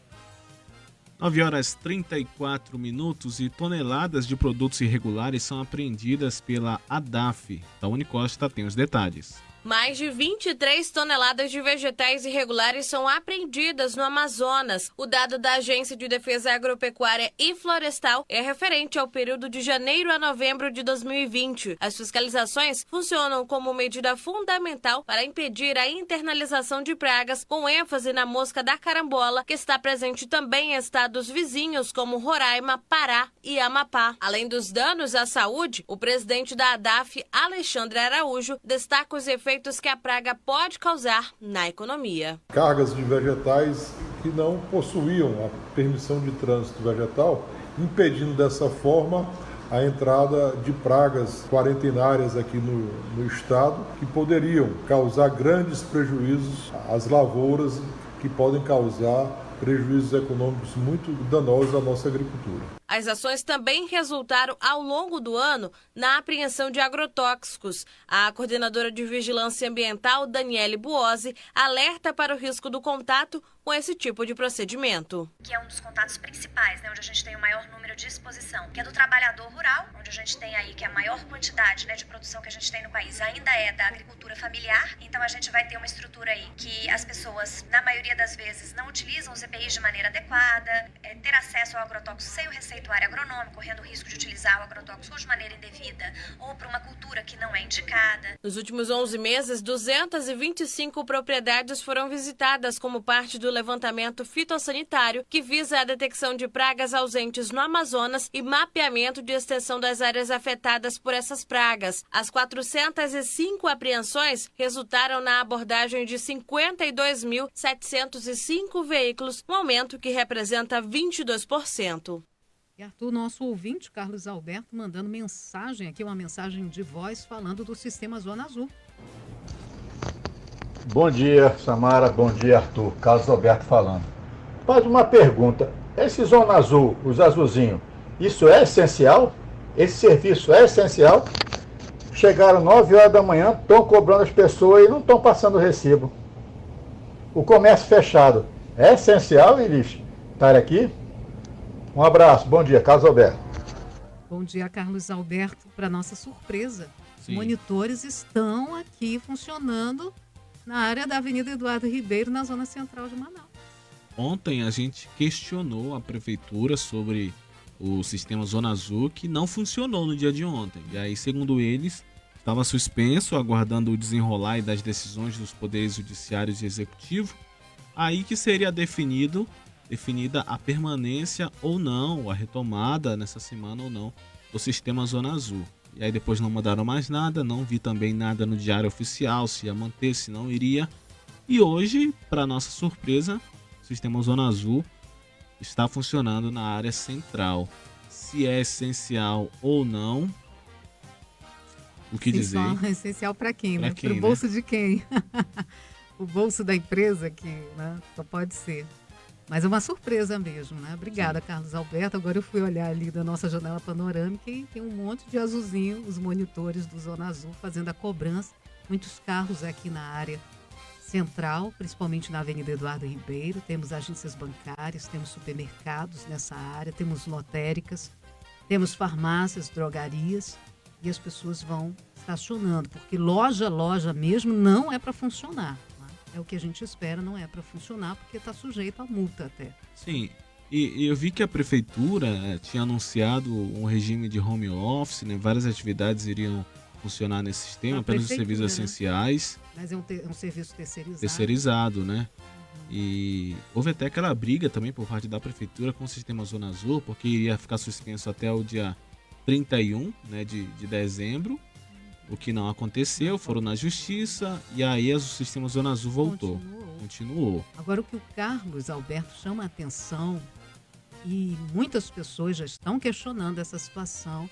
9h34 e toneladas de produtos irregulares são apreendidas pela ADAF. A Unicosta tem os detalhes. Mais de 23 toneladas de vegetais irregulares são apreendidas no Amazonas. O dado da Agência de Defesa Agropecuária e Florestal é referente ao período de janeiro a novembro de 2020. As fiscalizações funcionam como medida fundamental para impedir a internalização de pragas, com ênfase na mosca da carambola, que está presente também em estados vizinhos como Roraima, Pará e Amapá. Além dos danos à saúde, o presidente da ADAF, Alexandre Araújo, destaca os efeitos que a praga pode causar na economia. Cargas de vegetais que não possuíam a permissão de trânsito vegetal, impedindo dessa forma a entrada de pragas quarentenárias aqui no estado, que poderiam causar grandes prejuízos às lavouras, que podem causar prejuízos econômicos muito danosos à nossa agricultura. As ações também resultaram ao longo do ano na apreensão de agrotóxicos. A coordenadora de Vigilância Ambiental, Daniele Buozzi, alerta para o risco do contato com esse tipo de procedimento. Que é um dos contatos principais, né, onde a gente tem o maior número de exposição, que é do trabalhador rural, onde a gente tem aí que a maior quantidade, né, de produção que a gente tem no país ainda é da agricultura familiar. Então a gente vai ter uma estrutura aí que as pessoas, na maioria das vezes, não utilizam os EPIs de maneira adequada, ter acesso ao agrotóxico sem o receituário agronômico, correndo o risco de utilizar o agrotóxico de maneira indevida ou para uma cultura que não é indicada. Nos últimos 11 meses, 225 propriedades foram visitadas como parte do levantamento fitossanitário, que visa a detecção de pragas ausentes no Amazonas e mapeamento de extensão das áreas afetadas por essas pragas. As 405 apreensões resultaram na abordagem de 52.705 veículos, um aumento que representa 22%. E Arthur, nosso ouvinte, Carlos Alberto, mandando mensagem aqui, uma mensagem de voz falando do Sistema Zona Azul. Bom dia, Samara. Bom dia, Arthur. Carlos Alberto falando. Faz uma pergunta. Esse Zona Azul, os azulzinhos, isso é essencial? Esse serviço é essencial? Chegaram 9 horas da manhã, estão cobrando as pessoas e não estão passando o recibo. O comércio fechado. É essencial eles estarem aqui? Um abraço, bom dia, Carlos Alberto. Bom dia, Carlos Alberto. Para nossa surpresa, Sim. Os monitores estão aqui funcionando na área da Avenida Eduardo Ribeiro, na zona central de Manaus. Ontem a gente questionou a prefeitura sobre o sistema Zona Azul, que não funcionou no dia de ontem. E aí, segundo eles, estava suspenso, aguardando o desenrolar das decisões dos poderes judiciários e executivo. Aí que seria definida a permanência ou não, a retomada nessa semana ou não, do sistema Zona Azul. E aí depois não mandaram mais nada, não vi também nada no Diário Oficial, se ia manter, se não iria. E hoje, para nossa surpresa, o sistema Zona Azul está funcionando na área central. Se é essencial ou não, o que dizer? Essencial para quem, né? Para o bolso de quem? O bolso da empresa que, né? Só pode ser. Mas é uma surpresa mesmo, né? Obrigada, Sim. Carlos Alberto. Agora eu fui olhar ali da nossa janela panorâmica e tem um monte de azulzinho, os monitores do Zona Azul fazendo a cobrança. Muitos carros aqui na área central, principalmente na Avenida Eduardo Ribeiro. Temos agências bancárias, temos supermercados nessa área, temos lotéricas, temos farmácias, drogarias e as pessoas vão estacionando, porque loja mesmo não é para funcionar. É o que a gente espera, não é para funcionar, porque está sujeito a multa até. Sim, e eu vi que a prefeitura tinha anunciado um regime de home office, né? Várias atividades iriam funcionar nesse sistema, apenas os serviços essenciais. Mas é um serviço terceirizado. Terceirizado, né? E houve até aquela briga também por parte da prefeitura com o sistema Zona Azul, porque iria ficar suspenso até o dia 31, né, de dezembro, o que não aconteceu, foram na justiça e aí o sistema Zona Azul voltou. Continuou. Agora, o que o Carlos Alberto chama a atenção, e muitas pessoas já estão questionando essa situação,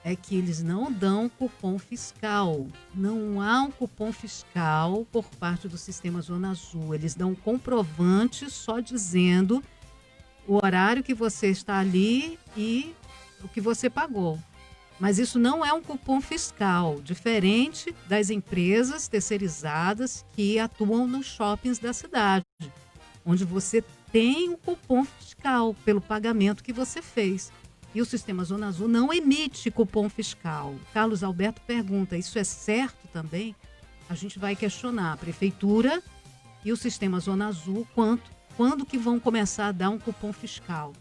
é que eles não dão cupom fiscal. Não há um cupom fiscal por parte do sistema Zona Azul. Eles dão um comprovante só dizendo o horário que você está ali e o que você pagou. Mas isso não é um cupom fiscal, diferente das empresas terceirizadas que atuam nos shoppings da cidade, onde você tem um cupom fiscal pelo pagamento que você fez. E o sistema Zona Azul não emite cupom fiscal. Carlos Alberto pergunta, isso é certo também? A gente vai questionar a prefeitura e o sistema Zona Azul quando que vão começar a dar um cupom fiscal.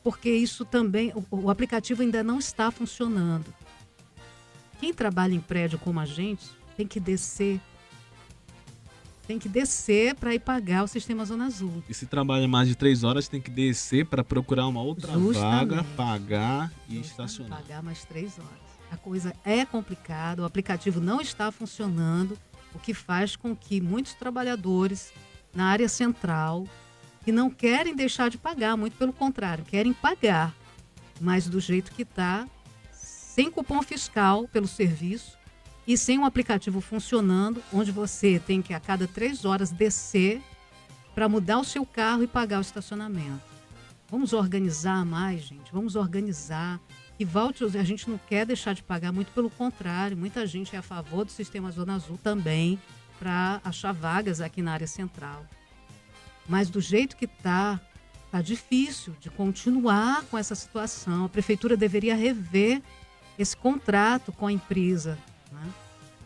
Porque isso também, o aplicativo ainda não está funcionando. Quem trabalha em prédio como a gente tem que descer para ir pagar o sistema Zona Azul. E se trabalha mais de 3 horas, tem que descer para procurar uma outra vaga, pagar e estacionar. Pagar mais 3 horas. A coisa é complicada, o aplicativo não está funcionando, o que faz com que muitos trabalhadores na área central, que não querem deixar de pagar, muito pelo contrário, querem pagar, mas do jeito que está, sem cupom fiscal pelo serviço, e sem um aplicativo funcionando, onde você tem que a cada 3 horas descer para mudar o seu carro e pagar o estacionamento. Vamos organizar mais, gente. Vamos organizar. E volte, a gente não quer deixar de pagar, muito pelo contrário. Muita gente é a favor do sistema Zona Azul também, para achar vagas aqui na área central. Mas do jeito que está difícil de continuar com essa situação. A prefeitura deveria rever esse contrato com a empresa, né?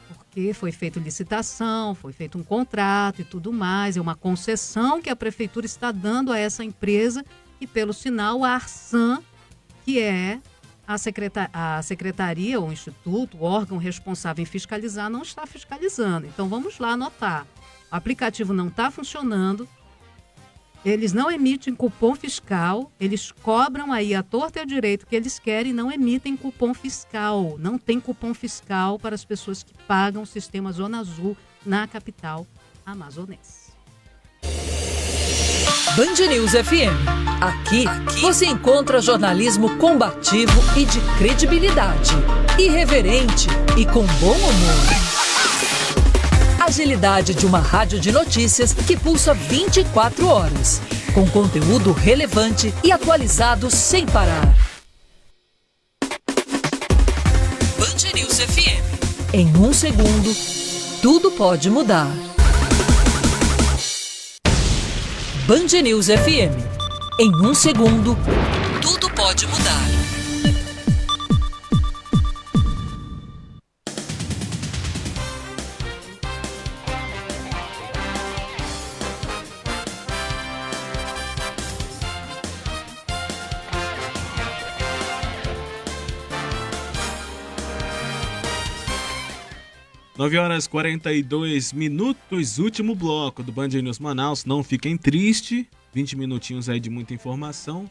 Porque foi feita licitação, foi feito um contrato e tudo mais, é uma concessão que a prefeitura está dando a essa empresa e, pelo sinal, a Arsan, que é a secretaria, o instituto, o órgão responsável em fiscalizar, não está fiscalizando. Então vamos lá anotar. O aplicativo não está funcionando, eles não emitem cupom fiscal, eles cobram aí a torta e a direito que eles querem e não emitem cupom fiscal. Não tem cupom fiscal para as pessoas que pagam o sistema Zona Azul na capital amazonense. Band News FM. Aqui você encontra jornalismo combativo e de credibilidade, irreverente e com bom humor. Agilidade de uma rádio de notícias que pulsa 24 horas, com conteúdo relevante e atualizado sem parar. Band News FM. Em 1 segundo, tudo pode mudar. Band News FM. Em 1 segundo, tudo pode mudar. Nove horas e 42 minutos, último bloco do Band News Manaus. Não fiquem tristes, 20 minutinhos aí de muita informação.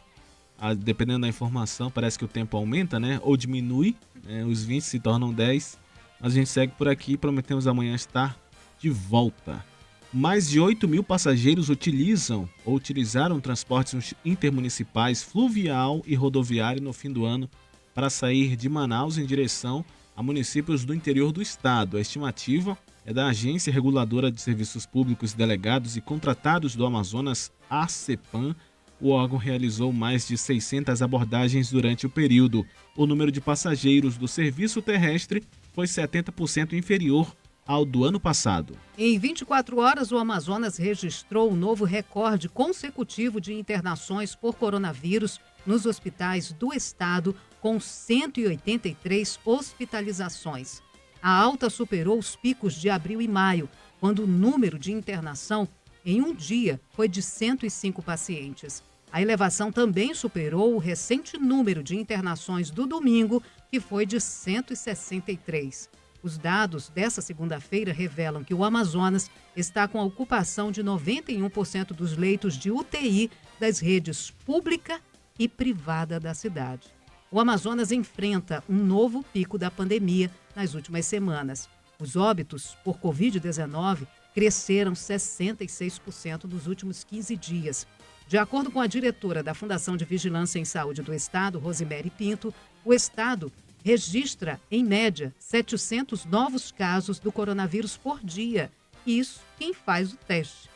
Dependendo da informação, parece que o tempo aumenta, né? Ou diminui, né? Os 20 se tornam 10. Mas a gente segue por aqui e prometemos amanhã estar de volta. Mais de 8 mil passageiros utilizaram transportes intermunicipais, fluvial e rodoviário no fim do ano para sair de Manaus em direção a municípios do interior do estado. A estimativa é da Agência Reguladora de Serviços Públicos Delegados e Contratados do Amazonas, ACEPAM. O órgão realizou mais de 600 abordagens durante o período. O número de passageiros do serviço terrestre foi 70% inferior ao do ano passado. Em 24 horas, o Amazonas registrou um novo recorde consecutivo de internações por coronavírus nos hospitais do estado, com 183 hospitalizações. A alta superou os picos de abril e maio, quando o número de internação em um dia foi de 105 pacientes. A elevação também superou o recente número de internações do domingo, que foi de 163. Os dados dessa segunda-feira revelam que o Amazonas está com a ocupação de 91% dos leitos de UTI das redes pública e privada da cidade. O Amazonas enfrenta um novo pico da pandemia nas últimas semanas. Os óbitos por Covid-19 cresceram 66% nos últimos 15 dias. De acordo com a diretora da Fundação de Vigilância em Saúde do Estado, Rosemary Pinto, o Estado registra, em média, 700 novos casos do coronavírus por dia. Isso quem faz o teste.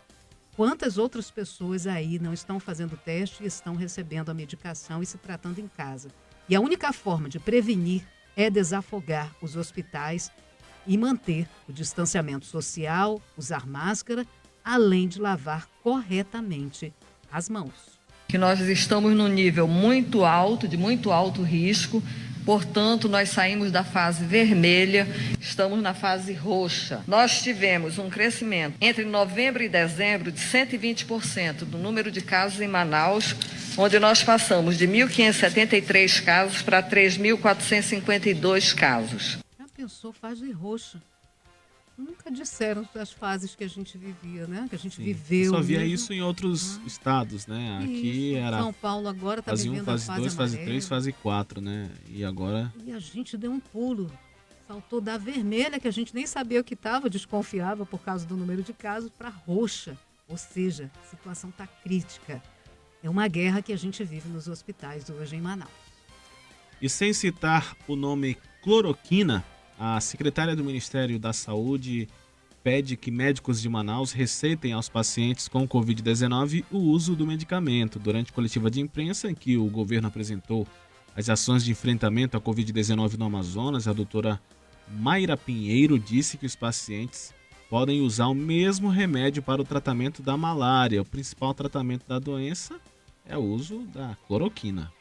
Quantas outras pessoas aí não estão fazendo teste e estão recebendo a medicação e se tratando em casa? E a única forma de prevenir é desafogar os hospitais e manter o distanciamento social, usar máscara, além de lavar corretamente as mãos. Que nós estamos num nível muito alto, de muito alto risco, portanto, nós saímos da fase vermelha, estamos na fase roxa. Nós tivemos um crescimento entre novembro e dezembro de 120% do número de casos em Manaus, onde nós passamos de 1.573 casos para 3.452 casos. Já pensou fase roxa? Nunca disseram das fases que a gente vivia, né? Que a gente viveu. Só via isso em outros estados, né? Aqui era São Paulo agora está vivendo fase 1, fase 2, fase 3, fase 4, né? E agora... E a gente deu um pulo. Saltou da vermelha, que a gente nem sabia o que estava, desconfiava por causa do número de casos, para roxa. Ou seja, a situação está crítica. É uma guerra que a gente vive nos hospitais hoje em Manaus. E sem citar o nome cloroquina, a secretária do Ministério da Saúde pede que médicos de Manaus receitem aos pacientes com Covid-19 o uso do medicamento. Durante coletiva de imprensa em que o governo apresentou as ações de enfrentamento à Covid-19 no Amazonas, a doutora Mayra Pinheiro disse que os pacientes podem usar o mesmo remédio para o tratamento da malária. O principal tratamento da doença é o uso da cloroquina.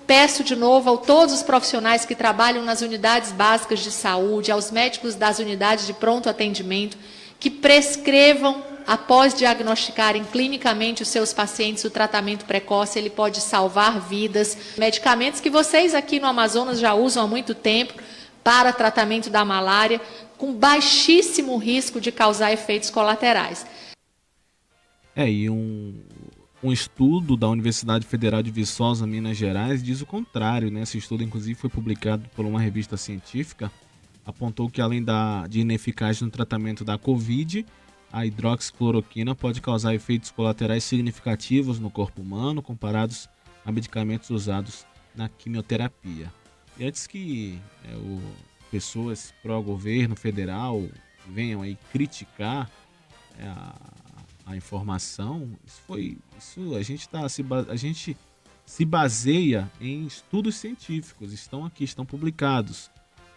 Peço de novo a todos os profissionais que trabalham nas unidades básicas de saúde, aos médicos das unidades de pronto atendimento, que prescrevam, após diagnosticarem clinicamente os seus pacientes, o tratamento precoce. Ele pode salvar vidas. Medicamentos que vocês aqui no Amazonas já usam há muito tempo para tratamento da malária, com baixíssimo risco de causar efeitos colaterais. E um estudo da Universidade Federal de Viçosa, Minas Gerais, diz o contrário, né? Esse estudo, inclusive, foi publicado por uma revista científica, apontou que, além de ineficaz no tratamento da Covid, a hidroxicloroquina pode causar efeitos colaterais significativos no corpo humano, comparados a medicamentos usados na quimioterapia. E antes que pessoas pró-governo federal venham aí criticar a informação, a gente se baseia em estudos científicos, estão publicados,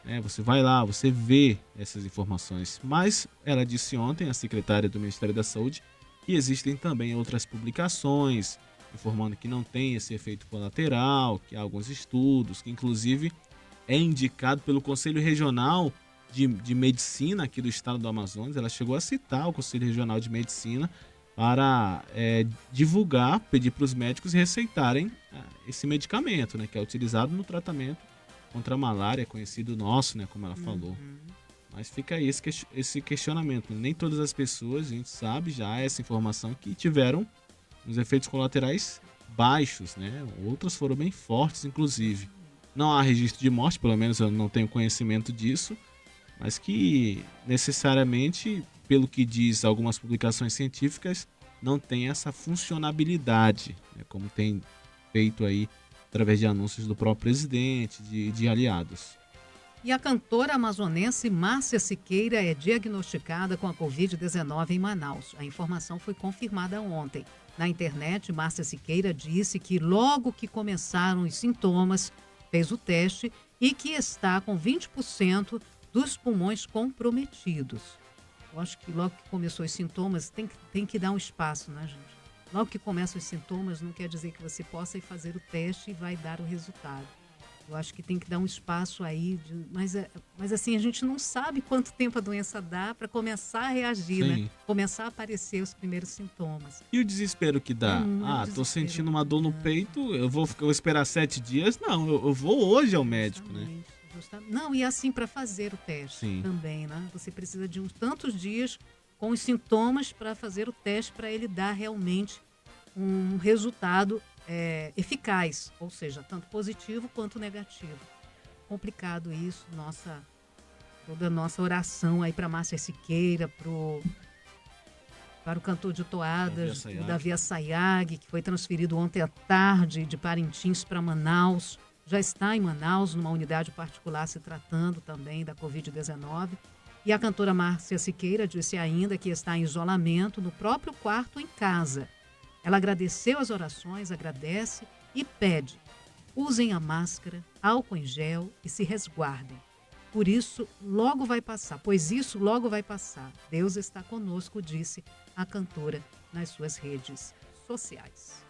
né? Você vai lá, você vê essas informações, mas ela disse ontem, a secretária do Ministério da Saúde, que existem também outras publicações informando que não tem esse efeito colateral, que há alguns estudos, que inclusive é indicado pelo Conselho Regional de Medicina aqui do estado do Amazonas. Ela chegou a citar o Conselho Regional de Medicina para divulgar, pedir para os médicos receitarem esse medicamento, né, que é utilizado no tratamento contra a malária, conhecido nosso, né, como ela falou. Mas fica aí esse questionamento. Nem todas as pessoas, a gente sabe já essa informação, que tiveram os efeitos colaterais baixos, né? Outros foram bem fortes, inclusive. Não há registro de morte, pelo menos eu não tenho conhecimento disso, mas que necessariamente, pelo que diz algumas publicações científicas, não tem essa funcionabilidade, né, como tem feito aí através de anúncios do próprio presidente, de aliados. E a cantora amazonense Márcia Siqueira é diagnosticada com a Covid-19 em Manaus. A informação foi confirmada ontem. Na internet, Márcia Siqueira disse que logo que começaram os sintomas, fez o teste e que está com 20% dos pulmões comprometidos. Eu acho que logo que começou os sintomas, tem que dar um espaço, né, gente? Logo que começam os sintomas, não quer dizer que você possa ir fazer o teste e vai dar o resultado. Eu acho que tem que dar um espaço aí, mas assim, a gente não sabe quanto tempo a doença dá para começar a reagir, Sim. né? Começar a aparecer os primeiros sintomas. E o desespero que dá? Tô sentindo uma dor no peito, eu vou esperar 7 dias? Não, eu vou hoje ao médico, né? Não, e assim para fazer o teste também, né? Você precisa de uns tantos dias com os sintomas para fazer o teste, para ele dar realmente um resultado eficaz, ou seja, tanto positivo quanto negativo. Complicado isso, toda a nossa oração aí para Márcia Siqueira, para o cantor de toadas, o Davi Assayag, que foi transferido ontem à tarde de Parintins para Manaus. Já está em Manaus, numa unidade particular, se tratando também da Covid-19. E a cantora Márcia Siqueira disse ainda que está em isolamento no próprio quarto em casa. Ela agradeceu as orações, agradece e pede: usem a máscara, álcool em gel e se resguardem. Pois isso logo vai passar. Deus está conosco, disse a cantora nas suas redes sociais.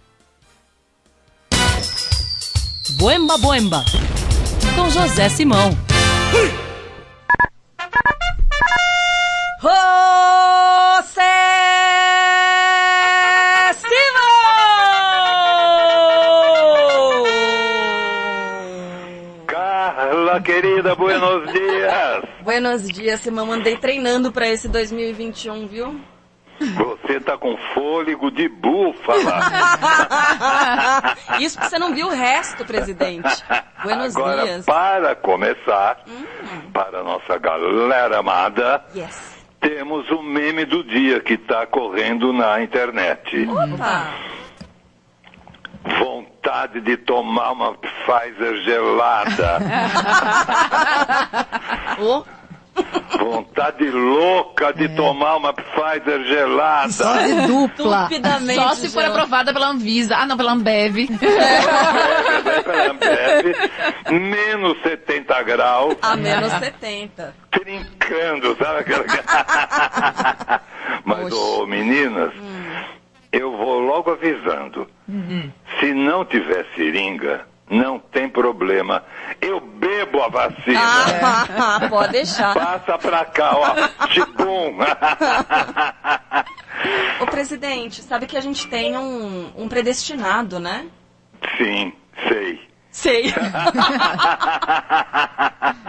Boemba Boemba, com José Simão. José Simão! Carla, querida, buenos dias. Buenos dias, Simão. Andei treinando pra esse 2021, viu? Você tá com fôlego de búfala. Isso porque você não viu o resto, presidente. Buenos Agora, dias. para começar, para a nossa galera amada, temos o meme do dia que tá correndo na internet. Opa! Vontade de tomar uma Pfizer gelada. Vontade louca de tomar uma Pfizer gelada. Só de dupla. Estupidamente Só se for aprovada pela Anvisa. Ah, não, pela Ambev. Pela Ambev, menos 70 graus. A menos 70. Trincando, sabe aquela... Mas, ô, meninas, eu vou logo avisando. Se não tiver seringa, não tem problema. Eu bebo a vacina. Pode deixar. Passa pra cá, ó. Tibum. Ô, presidente, sabe que a gente tem um predestinado, né? Sim, sei. Sei.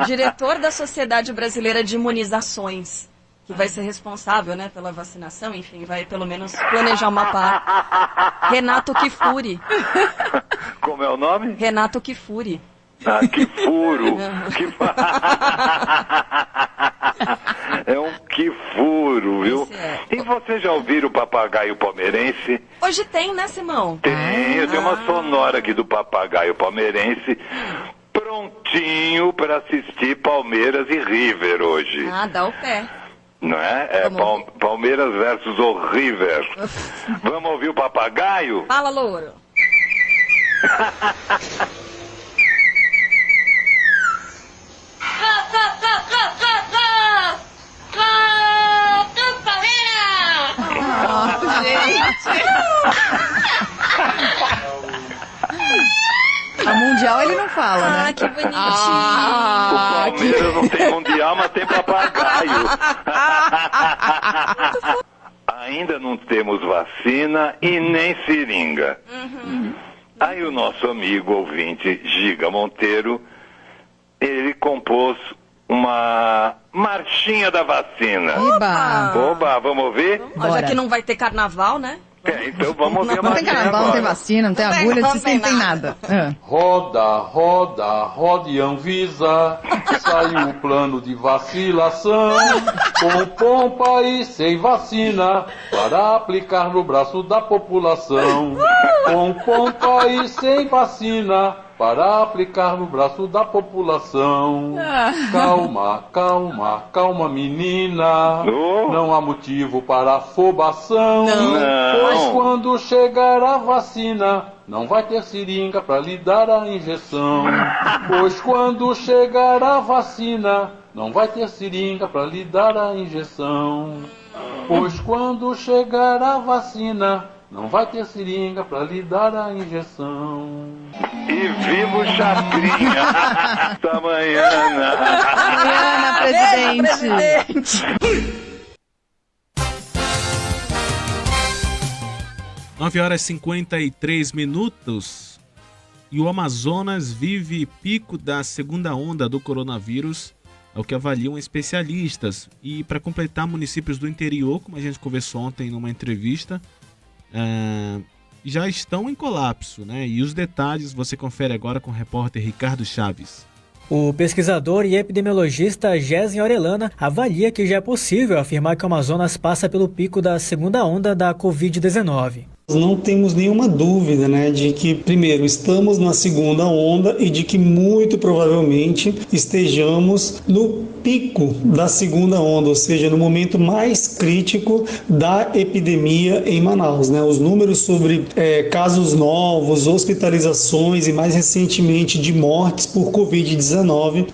Diretor da Sociedade Brasileira de Imunizações, que vai ser responsável, né, pela vacinação, enfim, vai pelo menos planejar uma parte. Renato Kifuri. Como é o nome? Renato Kifuri. Ah, que furo. É um que furo, viu? E vocês já ouviram o papagaio palmeirense? Hoje tem, né, Simão? Tem, eu tenho uma sonora aqui do papagaio palmeirense, prontinho para assistir Palmeiras e River hoje. Ah, dá o pé. Não é? É Palmeiras versus o River. Vamos ouvir o papagaio? Fala, louro. A mundial ele não fala, né? Ah, que bonitinho. O Palmeiras não tem mundial, mas tem papagaio. Ainda não temos vacina e nem seringa. Aí o nosso amigo ouvinte Giga Monteiro, ele compôs uma marchinha da vacina. Oba, vamos ouvir? Já que não vai ter carnaval, né? Então vamos ouvir a Não tem marchinha carnaval, não agora. tem vacina, não tem agulha, não tem nada. Roda, roda, rode Anvisa, saiu o plano de vacilação, com pompa e sem vacina, para aplicar no braço da população. Com pompa e sem vacina, para aplicar no braço da população. Calma, calma, calma, menina, não há motivo para afobação, pois quando chegar a vacina, não vai ter seringa para lhe dar a injeção. Pois quando chegar a vacina, não vai ter seringa para lhe dar a injeção. Pois quando chegar a vacina, não vai ter seringa para lhe dar a injeção. E viva o Chacrinha. Até amanhã. Amanhã, presidente. 9h53 e o Amazonas vive pico da segunda onda do coronavírus, é o que avaliam especialistas. E para completar, municípios do interior, como a gente conversou ontem numa entrevista, já estão em colapso, né? E os detalhes você confere agora com o repórter Ricardo Chaves. O pesquisador e epidemiologista Gésen Orellana avalia que já é possível afirmar que o Amazonas passa pelo pico da segunda onda da Covid-19. Não temos nenhuma dúvida, de que, primeiro, estamos na segunda onda e de que muito provavelmente estejamos no pico da segunda onda, ou seja, no momento mais crítico da epidemia em Manaus. Os números sobre casos novos, hospitalizações e, mais recentemente, de mortes por Covid-19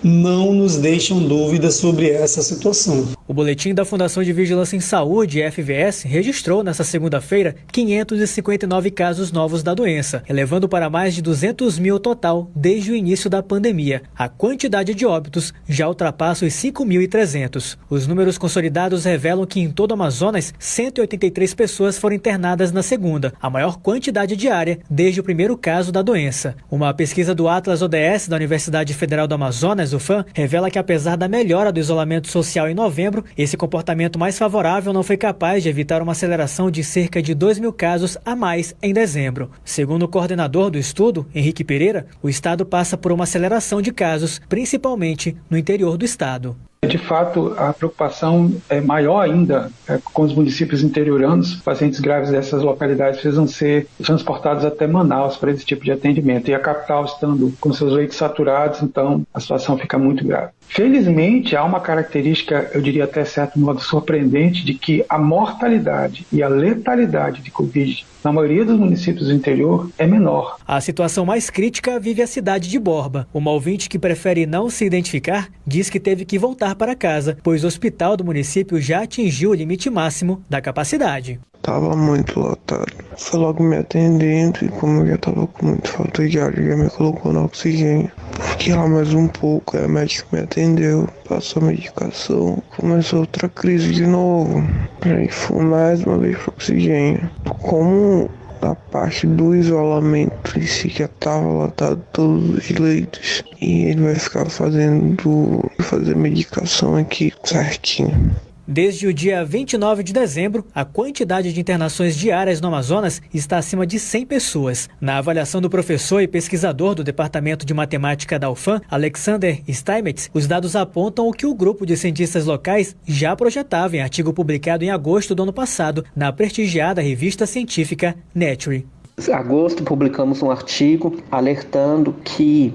não nos deixam dúvidas sobre essa situação. O boletim da Fundação de Vigilância em Saúde, FVS, registrou nesta segunda-feira 559 casos novos da doença, elevando para mais de 200 mil total desde o início da pandemia. A quantidade de óbitos já ultrapassa os 5.300. Os números consolidados revelam que em todo o Amazonas, 183 pessoas foram internadas na segunda, a maior quantidade diária desde o primeiro caso da doença. Uma pesquisa do Atlas ODS da Universidade Federal do Amazonas, UFAM, revela que apesar da melhora do isolamento social em novembro, esse comportamento mais favorável não foi capaz de evitar uma aceleração de cerca de 2.000 casos a mais em dezembro. Segundo o coordenador do estudo, Henrique Pereira, o estado passa por uma aceleração de casos, principalmente no interior do estado. De fato, a preocupação é maior ainda com os municípios interioranos. Pacientes graves dessas localidades precisam ser transportados até Manaus para esse tipo de atendimento. E a capital estando com seus leitos saturados, então a situação fica muito grave. Felizmente, há uma característica, eu diria até certo modo surpreendente, de que a mortalidade e a letalidade de Covid na maioria dos municípios do interior é menor. A situação mais crítica vive a cidade de Borba. Uma ouvinte que prefere não se identificar diz que teve que voltar para casa, pois o hospital do município já atingiu o limite máximo da capacidade. Tava muito lotado. Foi logo me atendendo e como eu já tava com muita falta de ar, já me colocou no oxigênio. Fiquei lá mais um pouco, aí o médico me atendeu, passou a medicação, começou outra crise de novo. Aí fui mais uma vez pro oxigênio. Como a parte do isolamento em si já estava lotado todos os leitos e ele vai ficar fazer medicação aqui certinho. Desde o dia 29 de dezembro, a quantidade de internações diárias no Amazonas está acima de 100 pessoas. Na avaliação do professor e pesquisador do Departamento de Matemática da UFAM, Alexander Steinmetz, os dados apontam o que o grupo de cientistas locais já projetava em artigo publicado em agosto do ano passado na prestigiada revista científica Nature. Em agosto, publicamos um artigo alertando que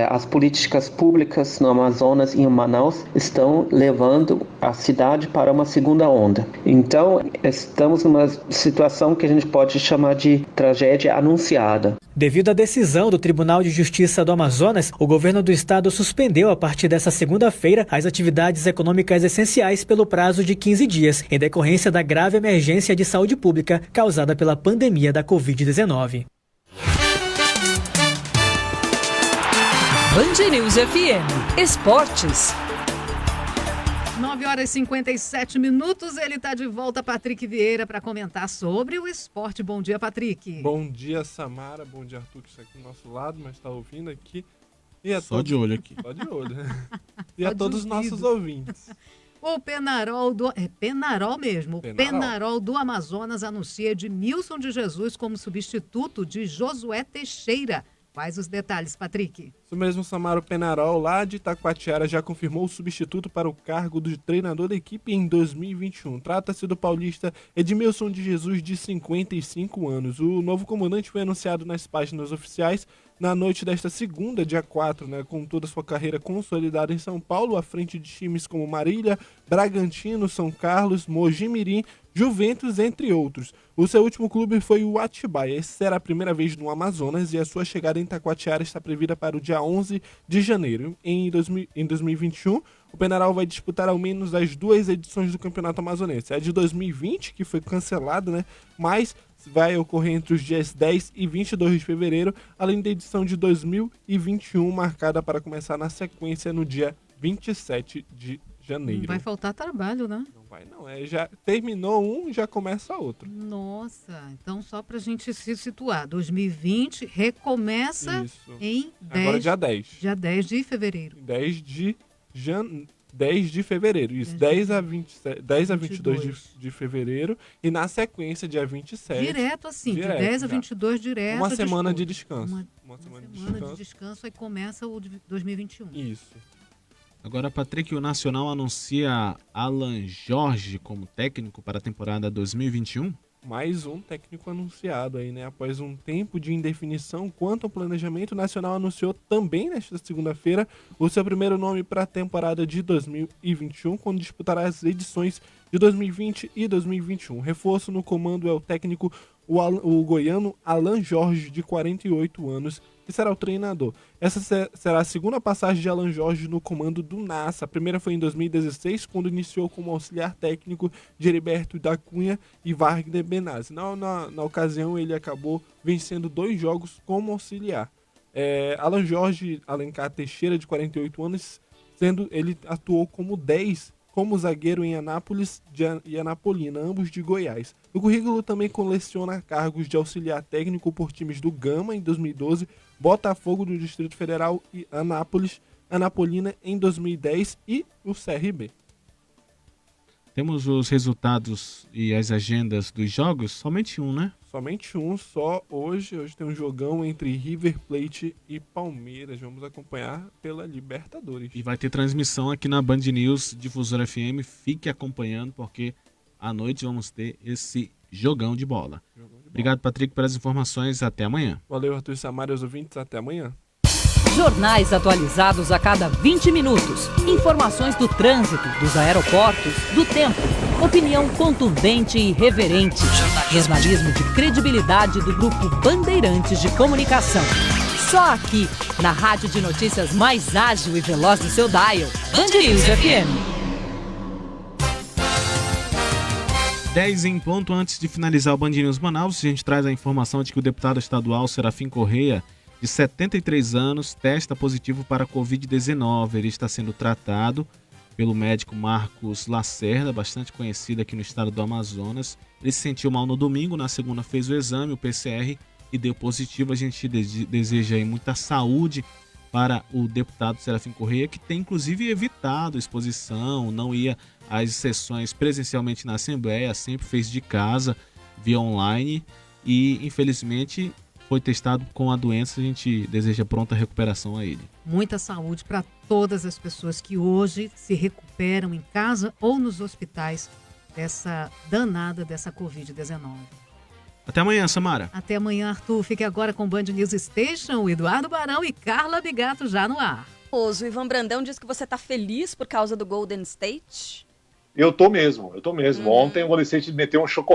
as políticas públicas no Amazonas e em Manaus estão levando a cidade para uma segunda onda. Então, estamos numa situação que a gente pode chamar de tragédia anunciada. Devido à decisão do Tribunal de Justiça do Amazonas, o governo do estado suspendeu a partir desta segunda-feira as atividades econômicas essenciais pelo prazo de 15 dias, em decorrência da grave emergência de saúde pública causada pela pandemia da Covid-19. Band News FM Esportes. 9h57, ele está de volta, Patrick Vieira, para comentar sobre o esporte. Bom dia, Patrick. Bom dia, Samara. Bom dia, Arthur, que está aqui do nosso lado, mas está ouvindo aqui. E a Só de olho aqui. Só de olho. E a todos os nossos ouvintes. O Penarol do... É Penarol mesmo. Penarol. O Penarol do Amazonas anuncia Edmilson de Jesus como substituto de Josué Teixeira. Quais os detalhes, Patrick? Isso mesmo, Samara. O Penarol, lá de Itacoatiara, já confirmou o substituto para o cargo de treinador da equipe em 2021. Trata-se do paulista Edmilson de Jesus, de 55 anos. O novo comandante foi anunciado nas páginas oficiais na noite desta segunda, dia 4, com toda a sua carreira consolidada em São Paulo, à frente de times como Marília, Bragantino, São Carlos, Mogi Mirim, Juventus, entre outros. O seu último clube foi o Atibaia. Essa será a primeira vez no Amazonas e a sua chegada em Itacoatiara está prevista para o dia 11 de janeiro. Em 2021, o Penarol vai disputar ao menos as duas edições do Campeonato Amazonense. A de 2020, que foi cancelada, mas vai ocorrer entre os dias 10 e 22 de fevereiro, além da edição de 2021, marcada para começar na sequência no dia 27 de janeiro. Não vai faltar trabalho, né? Não vai não, já terminou um, já começa outro. Nossa, então só pra gente se situar, 2020 recomeça em 10... Agora dia 10. Dia 10 de fevereiro. 10 de fevereiro, isso, 10 a 22 de fevereiro, e na sequência, dia 27... Direto assim, de 10 a 22, direto. Uma semana de descanso. Uma semana de descanso, aí começa o de 2021. Isso. Agora, Patrick, o Nacional anuncia Alan Jorge como técnico para a temporada 2021? Mais um técnico anunciado aí, né? Após um tempo de indefinição quanto ao planejamento, o Nacional anunciou também nesta segunda-feira o seu primeiro nome para a temporada de 2021, quando disputará as edições de 2020 e 2021. Reforço no comando é o técnico, o goiano Alan Jorge, de 48 anos, que será o treinador. Essa será a segunda passagem de Alan Jorge no comando do NASA. A primeira foi em 2016, quando iniciou como auxiliar técnico de Heriberto da Cunha e Wagner Benazzi. Na ocasião, ele acabou vencendo 2 jogos como auxiliar. Alan Jorge Alencar Teixeira, de 48 anos, sendo ele atuou como 10 como zagueiro em Anápolis e Anapolina, ambos de Goiás. No currículo também coleciona cargos de auxiliar técnico por times do Gama em 2012, Botafogo do Distrito Federal e Anapolina em 2010 e o CRB. Temos os resultados e as agendas dos jogos? Somente um, né? Somente um, só hoje. Hoje tem um jogão entre River Plate e Palmeiras. Vamos acompanhar pela Libertadores. E vai ter transmissão aqui na Band News Difusora FM. Fique acompanhando, porque à noite vamos ter esse jogão de bola. Obrigado, Patrick, pelas informações. Até amanhã. Valeu, Arthur Samara e os ouvintes. Até amanhã. Jornais atualizados a cada 20 minutos. Informações do trânsito, dos aeroportos, do tempo. Opinião contundente e irreverente. Jornalismo de credibilidade do Grupo Bandeirantes de Comunicação. Só aqui, na rádio de notícias mais ágil e veloz do seu dial. Band News FM. 10 em ponto. Antes de finalizar o Band News Manaus, a gente traz a informação de que o deputado estadual Serafim Correia, de 73 anos, testa positivo para a Covid-19. Ele está sendo tratado pelo médico Marcos Lacerda, bastante conhecido aqui no estado do Amazonas. Ele se sentiu mal no domingo, na segunda fez o exame, o PCR, e deu positivo. A gente deseja aí muita saúde para o deputado Serafim Correia, que tem inclusive evitado exposição, não ia às sessões presencialmente na Assembleia, sempre fez de casa, via online, e infelizmente foi testado com a doença. A gente deseja pronta recuperação a ele. Muita saúde para todas as pessoas que hoje se recuperam em casa ou nos hospitais dessa danada dessa Covid-19. Até amanhã, Samara. Até amanhã, Arthur. Fique agora com o Band News Station, Eduardo Barão e Carla Bigato já no ar. O Ivan Brandão diz que você está feliz por causa do Golden State. Eu tô mesmo. Ontem o Golden State meteu um chocolate